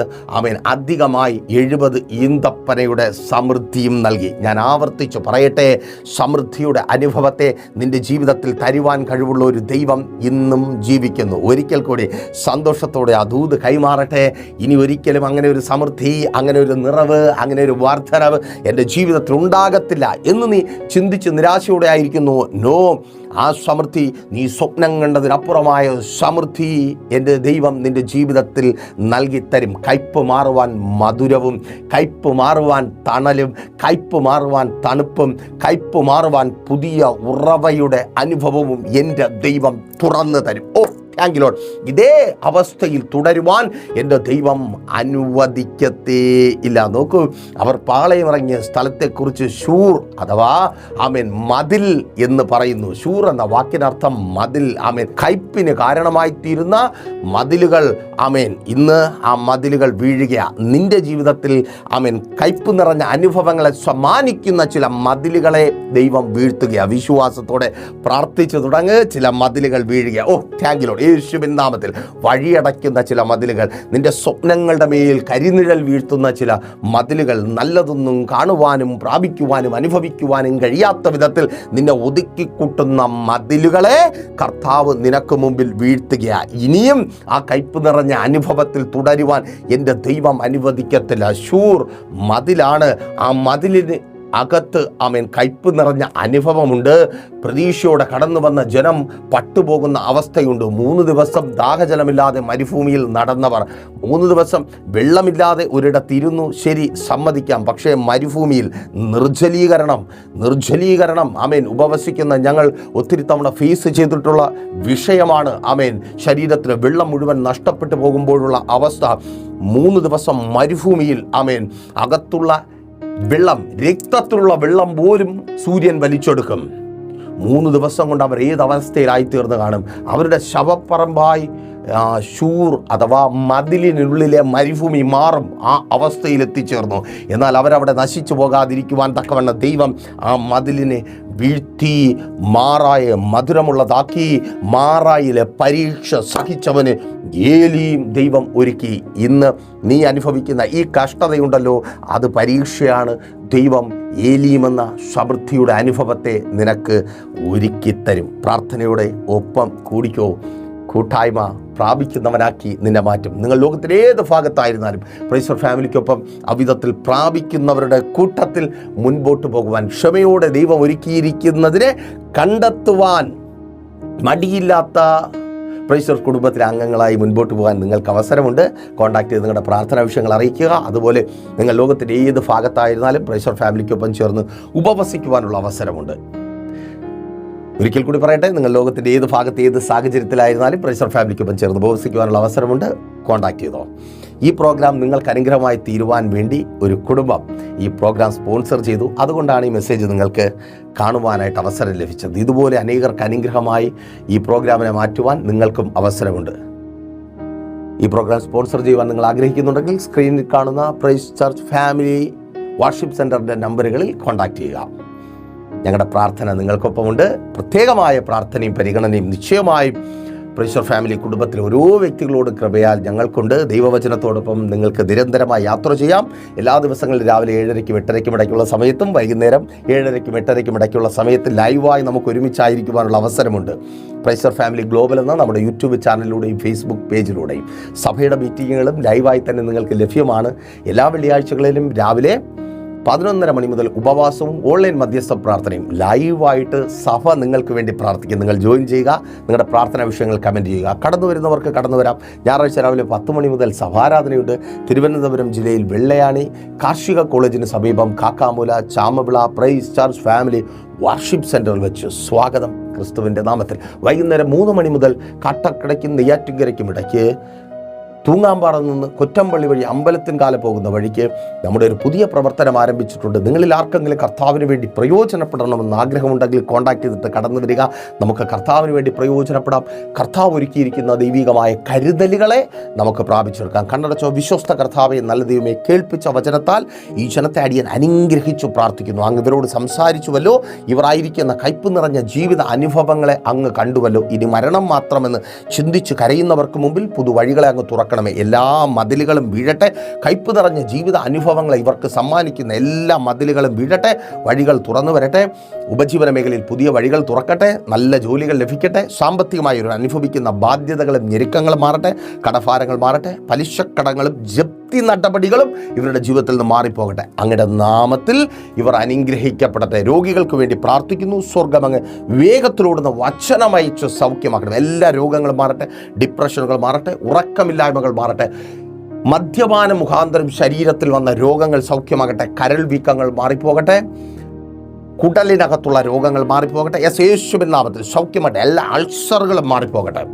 അധികമായി 70 ഈന്തപ്പനയുടെ സമൃദ്ധിയും നൽകി. ഞാൻ ആവർത്തിച്ച് പറയട്ടെ, സമൃദ്ധിയുടെ അനുഭവത്തെ നിന്റെ ജീവിതത്തിൽ തരുവാൻ കഴിവുള്ള ഒരു ദൈവം ഇന്നും ജീവിക്കുന്നു. ഒരിക്കൽ കൂടി സന്തോഷത്തോടെ ആ ദൂത് കൈമാറട്ടെ. ഇനി ഒരിക്കലും അങ്ങനെ ഒരു സമൃദ്ധി, അങ്ങനെ ഒരു നിറവ്, അങ്ങനെ ഒരു വർധനവ് എൻ്റെ ജീവിതത്തിൽ ഉണ്ടാകത്തില്ല എന്ന് നീ ചിന്തിച്ച് നിരാശയോടെ ആയിരിക്കുന്നു. നോ, ആ സമൃദ്ധി, നീ സ്വപ്നം കണ്ടതിനപ്പുറമായ സമൃദ്ധി എൻ്റെ ദൈവം നിൻ്റെ ജീവിതത്തിൽ നൽകിത്തരും. കയ്പ് മാറുവാൻ മധുരവും, കയ്പ് മാറുവാൻ തണലും, കയ്പ് മാറുവാൻ തണുപ്പും, കയ്പ് മാറുവാൻ പുതിയ ഉറവയുടെ അനുഭവവും എൻ്റെ ദൈവം തുറന്നു തരും. Thank you Lord. ഇതേ അവസ്ഥയിൽ തുടരുവാൻ എൻ്റെ ദൈവം അനുവദിക്കത്തേ ഇല്ല. നോക്കൂ, അവർ പാളയമിറങ്ങിയ സ്ഥലത്തെക്കുറിച്ച് ശൂർ അഥവാ മതിൽ എന്ന് പറയുന്നു. ശൂർ എന്ന വാക്കിനർത്ഥം മതിൽ. കയ്പിന് കാരണമായി തീരുന്ന മതിലുകൾ. ഇന്ന് ആ മതിലുകൾ വീഴുക. നിന്റെ ജീവിതത്തിൽ കയ്പ് നിറഞ്ഞ അനുഭവങ്ങളെ സമ്മാനിക്കുന്ന ചില മതിലുകളെ ദൈവം വീഴ്ത്തുക. വിശ്വാസത്തോടെ പ്രാർത്ഥിച്ചു തുടങ്ങ്. ചില മതിലുകൾ വീഴുക. Thank you Lord. യേശുവിൻ നാമത്തിൽ വഴിയടയ്ക്കുന്ന ചില മതിലുകൾ, നിന്റെ സ്വപ്നങ്ങളുടെ മേൽ കരിനിഴൽ വീഴ്ത്തുന്ന ചില മതിലുകൾ, നല്ലതൊന്നും കാണുവാനും പ്രാപിക്കുവാനും അനുഭവിക്കുവാനും കഴിയാത്ത വിധത്തിൽ നിന്നെ ഒതുക്കിക്കൂട്ടുന്ന മതിലുകളെ കർത്താവ് നിനക്ക് മുമ്പിൽ വീഴ്ത്തുക. ഇനിയും ആ കയ്പ് നിറഞ്ഞ അനുഭവത്തിൽ തുടരുവാൻ എൻ്റെ ദൈവം അനുവദിക്കത്തില്ല. ശൂർ മതിലാണ്. ആ മതിലിന് അകത്ത് ആമേൻ കയ്പ് നിറഞ്ഞ അനുഭവമുണ്ട്. പ്രതീക്ഷയോടെ കടന്നു വന്ന ജനം പട്ടുപോകുന്ന അവസ്ഥയുണ്ട്. 3 ദിവസം ദാഹജലമില്ലാതെ മരുഭൂമിയിൽ നടന്നവർ, 3 ദിവസം വെള്ളമില്ലാതെ ഒരിടത്തിരുന്നു, ശരി സമ്മതിക്കാം. പക്ഷേ മരുഭൂമിയിൽ നിർജ്ജലീകരണം ആമേൻ ഉപവസിക്കുന്ന ഞങ്ങൾ ഒത്തിരി തവണ ഫേസ് ചെയ്തിട്ടുള്ള വിഷയമാണ്. ആമേൻ ശരീരത്തിൽ വെള്ളം മുഴുവൻ നഷ്ടപ്പെട്ടു പോകുമ്പോഴുള്ള അവസ്ഥ. 3 ദിവസം മരുഭൂമിയിൽ ആമേൻ അകത്തുള്ള വെള്ളം, രക്തത്തിലുള്ള വെള്ളം പോലും സൂര്യൻ വലിച്ചെടുക്കും. 3 ദിവസം കൊണ്ട് അവർ ഏതവസ്ഥയിലായിത്തീർന്ന് കാണും. അവരുടെ ശവപ്പറമ്പായി ഷൂർ അഥവാ മതിലിനുള്ളിലെ മരുഭൂമി മാറും. ആ അവസ്ഥയിൽ എത്തിച്ചേർന്നു. എന്നാൽ അവരവിടെ നശിച്ചു പോകാതിരിക്കുവാൻ തക്കവണ്ണം ദൈവം ആ മതിലിനെ വീഴ്ത്തി മാറായെ മധുരമുള്ളതാക്കി. മാറായിലെ പരീക്ഷ സഹിച്ചവന് ഏലിയും ദൈവം ഒരുക്കി. ഇന്ന് നീ അനുഭവിക്കുന്ന ഈ കഷ്ടതയുണ്ടല്ലോ, അത് പരീക്ഷയാണ്. ദൈവം ഏലിയുമെന്ന സമൃദ്ധിയുടെ അനുഭവത്തെ നിനക്ക് ഒരുക്കിത്തരും. പ്രാർത്ഥനയോടെ ഒപ്പം കൂടിക്കോ. കൂട്ടായ്മ പ്രാപിക്കുന്നവനാക്കി നിന്നെ മാറ്റും. നിങ്ങൾ ലോകത്തിൻ്റെ ഏത് ഭാഗത്തായിരുന്നാലും പ്രൈസർ ഫാമിലിക്കൊപ്പം അവിധത്തിൽ പ്രാപിക്കുന്നവരുടെ കൂട്ടത്തിൽ മുൻപോട്ട് പോകുവാൻ ക്ഷമയോടെ ദൈവം ഒരുക്കിയിരിക്കുന്നതിനെ കണ്ടെത്തുവാൻ മടിയില്ലാത്ത പ്രൈസർ കുടുംബത്തിലെ അംഗങ്ങളായി മുൻപോട്ട് പോകാൻ നിങ്ങൾക്ക് അവസരമുണ്ട്. കോൺടാക്ട് ചെയ്ത് നിങ്ങളുടെ പ്രാർത്ഥനാ വിഷയങ്ങൾ അറിയിക്കുക. അതുപോലെ നിങ്ങൾ ലോകത്തിൻ്റെ ഏത് ഭാഗത്തായിരുന്നാലും പ്രൈസർ ഫാമിലിക്കൊപ്പം ചേർന്ന് ഉപവസിക്കുവാനുള്ള അവസരമുണ്ട്. ഒരിക്കൽ കൂടി പറയട്ടെ, നിങ്ങൾ ലോകത്തിൻ്റെ ഏത് ഭാഗത്ത് ഏത് സാഹചര്യത്തിലായിരുന്നാലും പ്രൈസർ ഫാമിലിക്കൊപ്പം ചേർന്ന് ഉപവസിക്കുവാനുള്ള അവസരമുണ്ട്. കോൺടാക്ട് ചെയ്തോ. ഈ പ്രോഗ്രാം നിങ്ങൾക്ക് അനുഗ്രഹമായി തീരുവാൻ വേണ്ടി ഒരു കുടുംബം ഈ പ്രോഗ്രാം സ്പോൺസർ ചെയ്തു. അതുകൊണ്ടാണ് ഈ മെസ്സേജ് നിങ്ങൾക്ക് കാണുവാനായിട്ട് അവസരം ലഭിച്ചത്. ഇതുപോലെ അനേകർക്ക് അനുഗ്രഹമായി ഈ പ്രോഗ്രാമിനെ മാറ്റുവാൻ നിങ്ങൾക്കും അവസരമുണ്ട്. ഈ പ്രോഗ്രാം സ്പോൺസർ ചെയ്യുവാൻ നിങ്ങൾ ആഗ്രഹിക്കുന്നുണ്ടെങ്കിൽ സ്ക്രീനിൽ കാണുന്ന പ്രൈസ് ചർച്ച് ഫാമിലി വർഷിപ്പ് സെൻറ്ററിൻ്റെ നമ്പറുകളിൽ കോൺടാക്ട് ചെയ്യുക. ഞങ്ങളുടെ പ്രാർത്ഥന നിങ്ങൾക്കൊപ്പമുണ്ട്. പ്രത്യേകമായ പ്രാർത്ഥനയും പരിഗണനയും നിശ്ചയമായും പ്രൈസർ ഫാമിലി കുടുംബത്തിലെ ഓരോ വ്യക്തികളോട് കൃപയാൽ ഞങ്ങൾക്കുണ്ട്. ദൈവവചനത്തോടൊപ്പം നിങ്ങൾക്ക് നിരന്തരമായി യാത്ര ചെയ്യാം. എല്ലാ ദിവസങ്ങളിലും രാവിലെ 7:30-ക്കും 8:30-ക്കും ഇടയ്ക്കുള്ള സമയത്തും വൈകുന്നേരം 7:30-ക്കും 8:30-ക്കും ഇടയ്ക്കുള്ള സമയത്ത് ലൈവായി നമുക്ക് ഒരുമിച്ചായിരിക്കുവാനുള്ള അവസരമുണ്ട്. പ്രൈസർ ഫാമിലി ഗ്ലോബൽ എന്ന നമ്മുടെ യൂട്യൂബ് ചാനലിലൂടെയും ഫേസ്ബുക്ക് പേജിലൂടെയും സഭയുടെ മീറ്റിങ്ങുകളും ലൈവായി തന്നെ നിങ്ങൾക്ക് ലഭ്യമാണ്. എല്ലാ വെള്ളിയാഴ്ചകളിലും രാവിലെ 11:30 മണി മുതൽ ഉപവാസവും ഓൺലൈൻ മധ്യസ്ഥ പ്രാർത്ഥനയും ലൈവായിട്ട് സഭ നിങ്ങൾക്ക് വേണ്ടി പ്രാർത്ഥിക്കും. നിങ്ങൾ ജോയിൻ ചെയ്യുക. നിങ്ങളുടെ പ്രാർത്ഥനാ വിഷയങ്ങൾ കമൻറ്റ് ചെയ്യുക. കടന്നു വരുന്നവർക്ക് കടന്നു വരാം. ഞായറാഴ്ച രാവിലെ 10 മണി മുതൽ സഭാരാധനയുണ്ട്. തിരുവനന്തപുരം ജില്ലയിൽ വെള്ളയാണി കാർഷിക കോളേജിന് സമീപം Kakkamoola Chamavila Praise Church Family Worship സെൻറ്ററിൽ വെച്ച് സ്വാഗതം ക്രിസ്തുവിൻ്റെ നാമത്തിൽ. വൈകുന്നേരം 3 മണി മുതൽ കാട്ടക്കടയ്ക്കും നെയ്യാറ്റിൻകരയ്ക്കും ഇടയ്ക്ക് തൂങ്ങാമ്പാറ നിന്ന് കൊറ്റമ്പള്ളി വഴി അമ്പലത്തിൻകാല പോകുന്ന വഴിക്ക് നമ്മുടെ ഒരു പുതിയ പ്രവർത്തനം ആരംഭിച്ചിട്ടുണ്ട്. നിങ്ങളിൽ ആർക്കെങ്കിലും കർത്താവിന് വേണ്ടി പ്രയോജനപ്പെടണമെന്ന് ആഗ്രഹമുണ്ടെങ്കിൽ കോൺടാക്ട് ചെയ്തിട്ട് കടന്നു വരിക. നമുക്ക് കർത്താവിന് വേണ്ടി പ്രയോജനപ്പെടാം. കർത്താവ് ഒരുക്കിയിരിക്കുന്ന ദൈവികമായ കരുതലുകളെ നമുക്ക് പ്രാപിച്ചെടുക്കാം. കണ്ണടച്ചോ. വിശ്വസ്ത കർത്താവെ, നല്ല ദൈവമേ, കേൾപ്പിച്ച വചനത്താൽ ഈ ജനത്തെ അടിയൻ അനുഗ്രഹിച്ചു പ്രാർത്ഥിക്കുന്നു. അങ്ങ് ഇവരോട് സംസാരിച്ചുവല്ലോ. ഇവരായിരിക്കുന്ന കയ്പ് നിറഞ്ഞ ജീവിത അനുഭവങ്ങളെ അങ്ങ് കണ്ടുവല്ലോ. ഇനി മരണം മാത്രമെന്ന് ചിന്തിച്ച് കരയുന്നവർക്ക് മുമ്പിൽ പുതുവഴികളെ അങ്ങ് തുറക്കണമേ. എല്ലാ മതിലുകളും വീഴട്ടെ. കയ്പ് നിറഞ്ഞ ജീവിത അനുഭവങ്ങളെ ഇവർക്ക് സമ്മാനിക്കുന്ന എല്ലാ മതിലുകളും വീഴട്ടെ. വഴികൾ തുറന്നു വരട്ടെ. ഉപജീവന മേഖലയിൽ പുതിയ വഴികൾ തുറക്കട്ടെ. നല്ല ജോലികൾ ലഭിക്കട്ടെ. സാമ്പത്തികമായി ഒരു അനുഭവിക്കുന്ന ബാധ്യതകളും ഞെരുക്കങ്ങളും മാറട്ടെ. കടഭാരങ്ങൾ മാറട്ടെ. പലിശക്കടങ്ങളും ജപ്തി നടപടികളും ഇവരുടെ ജീവിതത്തിൽ നിന്ന് മാറിപ്പോകട്ടെ. അങ്ങയുടെ നാമത്തിൽ ഇവർ അനുഗ്രഹിക്കപ്പെടട്ടെ. രോഗികൾക്ക് വേണ്ടി പ്രാർത്ഥിക്കുന്നു. സ്വർഗ്ഗം അങ്ങ് വേഗത്തിലോടുന്ന വചനമയച്ച് സൗഖ്യമാക്കണം. എല്ലാ രോഗങ്ങളും മാറട്ടെ. ഡിപ്രഷനുകൾ മാറട്ടെ. ഉറക്കമില്ലായ്മകൾ മാറട്ടെ. മദ്യപാന മുഖാന്തരം ശരീരത്തിൽ വന്ന രോഗങ്ങൾ സൗഖ്യമാകട്ടെ. കരൾ വീക്കങ്ങൾ മാറിപ്പോകട്ടെ. കുടലിനകത്തുള്ള രോഗങ്ങൾ മാറിപ്പോകട്ടെ. യേശുവിൻ നാമത്തിൽ സൗഖ്യമാകട്ടെ. എല്ലാ അൾസറുകളും മാറിപ്പോകട്ടെ.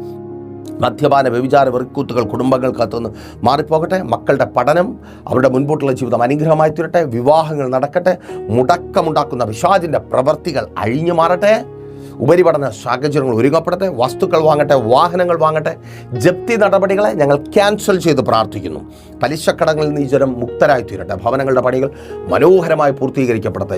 മദ്യപാന വ്യഭിചാര വെറുക്കൂത്തുകൾ കുടുംബങ്ങൾക്കകത്തുനിന്ന് മാറിപ്പോകട്ടെ. മക്കളുടെ പഠനം, അവരുടെ മുൻപോട്ടുള്ള ജീവിതം അനുഗ്രഹമായി തീരട്ടെ. വിവാഹങ്ങൾ നടക്കട്ടെ. മുടക്കമുണ്ടാക്കുന്ന പിശാചിൻ്റെ പ്രവൃത്തികൾ അഴിഞ്ഞു മാറട്ടെ. ഉപരിപഠന സാഹചര്യങ്ങൾ ഒരുങ്ങപ്പെടട്ടെ. വസ്തുക്കൾ വാങ്ങട്ടെ. വാഹനങ്ങൾ വാങ്ങട്ടെ. ജപ്തി നടപടികളെ ഞങ്ങൾ ക്യാൻസൽ ചെയ്ത് പ്രാർത്ഥിക്കുന്നു. പലിശക്കടങ്ങളിൽ നിന്ന് ഈ ജനം മുക്തരായി തീരട്ടെ. ഭവനങ്ങളുടെ പണികൾ മനോഹരമായി പൂർത്തീകരിക്കപ്പെടട്ടെ.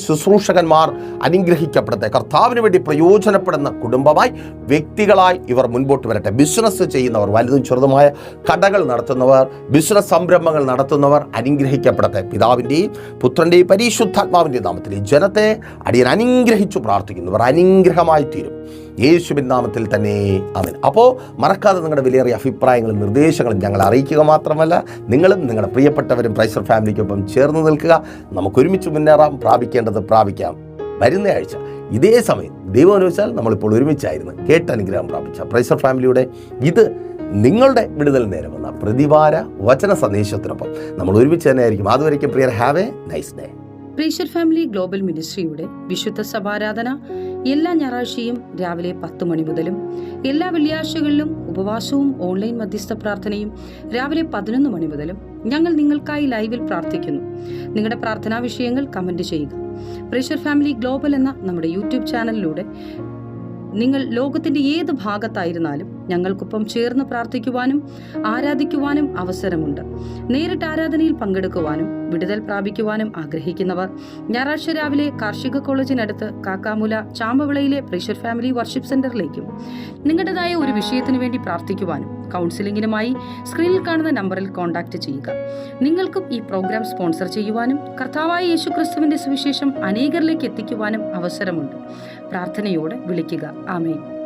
ശുശ്രൂഷകന്മാർ അനുഗ്രഹിക്കപ്പെടട്ടെ. കർത്താവിന് വേണ്ടി പ്രയോജനപ്പെടുന്ന കുടുംബമായി, വ്യക്തികളായി ഇവർ മുൻപോട്ട് വരട്ടെ. ബിസിനസ് ചെയ്യുന്നവർ, വലുതും ചെറുതുമായ കടകൾ നടത്തുന്നവർ, ബിസിനസ് സംരംഭങ്ങൾ നടത്തുന്നവർ അനുഗ്രഹിക്കപ്പെടട്ടെ. പിതാവിൻ്റെയും പുത്രൻ്റെയും പരിശുദ്ധാത്മാവിൻ്റെയും നാമത്തിൽ ഈ ജനത്തെ അടിയൻ അനുഗ്രഹിച്ചു പ്രാർത്ഥിക്കുന്നു. ഇവർ അനുഗ്രഹമായി തീരും. യേശുവിൻ നാമത്തിൽ തന്നെ ആമേൻ. അപ്പോൾ മറക്കാതെ നിങ്ങളുടെ വിലയേറിയ അഭിപ്രായങ്ങളും നിർദ്ദേശങ്ങളും ഞങ്ങളെ അറിയിക്കുക മാത്രമല്ല, നിങ്ങളും നിങ്ങളുടെ പ്രിയപ്പെട്ടവരും പ്രൈസർ ഫാമിലിക്കൊപ്പം ചേർന്ന് നിൽക്കുക. നമുക്കൊരുമിച്ച് മുന്നേറാം, പ്രാപിക്കേണ്ടത് പ്രാപിക്കാം. വരുന്ന ആഴ്ച ഇതേ സമയം ദൈവം അനുവദിച്ചാൽ നമ്മളിപ്പോൾ ഒരുമിച്ചായിരുന്നു കേട്ട് അനുഗ്രഹം പ്രാപിച്ച പ്രൈസർ ഫാമിലിയുടെ ഇത് നിങ്ങളുടെ വിടുതൽ നേരമെന്ന പ്രതിവാര വചന സന്ദേശത്തിനൊപ്പം നമ്മൾ ഒരുമിച്ച് തന്നെ ആയിരിക്കും. അതുവരെയ്ക്കും പ്രിയർ, have a nice day. Praiser family global മിനിസ്ട്രിയുടെ വിശുദ്ധ സഭാരാധന എല്ലാ ഞായറാഴ്ചയും രാവിലെ 10 മണി മുതലും എല്ലാ വെള്ളിയാഴ്ചകളിലും ഉപവാസവും ഓൺലൈൻ മധ്യസ്ഥ പ്രാർത്ഥനയും രാവിലെ 11 മണി മുതലും ഞങ്ങൾ നിങ്ങൾക്കായി ലൈവിൽ പ്രാർത്ഥിക്കുന്നു. നിങ്ങളുടെ പ്രാർത്ഥനാ വിഷയങ്ങൾ കമന്റ് ചെയ്യുക. പ്രൈസർ ഫാമിലി ഗ്ലോബൽ എന്ന നമ്മുടെ യൂട്യൂബ് ചാനലിലൂടെ നിങ്ങൾ ലോകത്തിന്റെ ഏത് ഭാഗത്തായിരുന്നാലും ഞങ്ങൾക്കൊപ്പം ചേർന്ന് പ്രാർത്ഥിക്കുവാനും ആരാധിക്കുവാനും അവസരമുണ്ട്. നേരിട്ട് ആരാധനയിൽ പങ്കെടുക്കുവാനും വിടുതൽ പ്രാപിക്കുവാനും ആഗ്രഹിക്കുന്നവർ ഞായറാഴ്ച രാവിലെ കാർഷിക കോളേജിനടുത്ത് കാക്കാമുല ചാമ്പവിളയിലെ പ്രൈസർ ഫാമിലി വർഷിപ്പ് സെന്ററിലേക്കും നിങ്ങളുടേതായ ഒരു വിഷയത്തിനു വേണ്ടി പ്രാർത്ഥിക്കുവാനും കൗൺസിലിംഗിനുമായി സ്ക്രീനിൽ കാണുന്ന നമ്പറിൽ കോൺടാക്ട് ചെയ്യുക. നിങ്ങൾക്കും ഈ പ്രോഗ്രാം സ്പോൺസർ ചെയ്യുവാനും കർത്താവായ യേശുക്രിസ്തുവിന്റെ സുവിശേഷം അനേകരിലേക്ക് എത്തിക്കുവാനും അവസരമുണ്ട്. പ്രാർത്ഥനയോടെ വിളിക്കുക. ആമേൻ.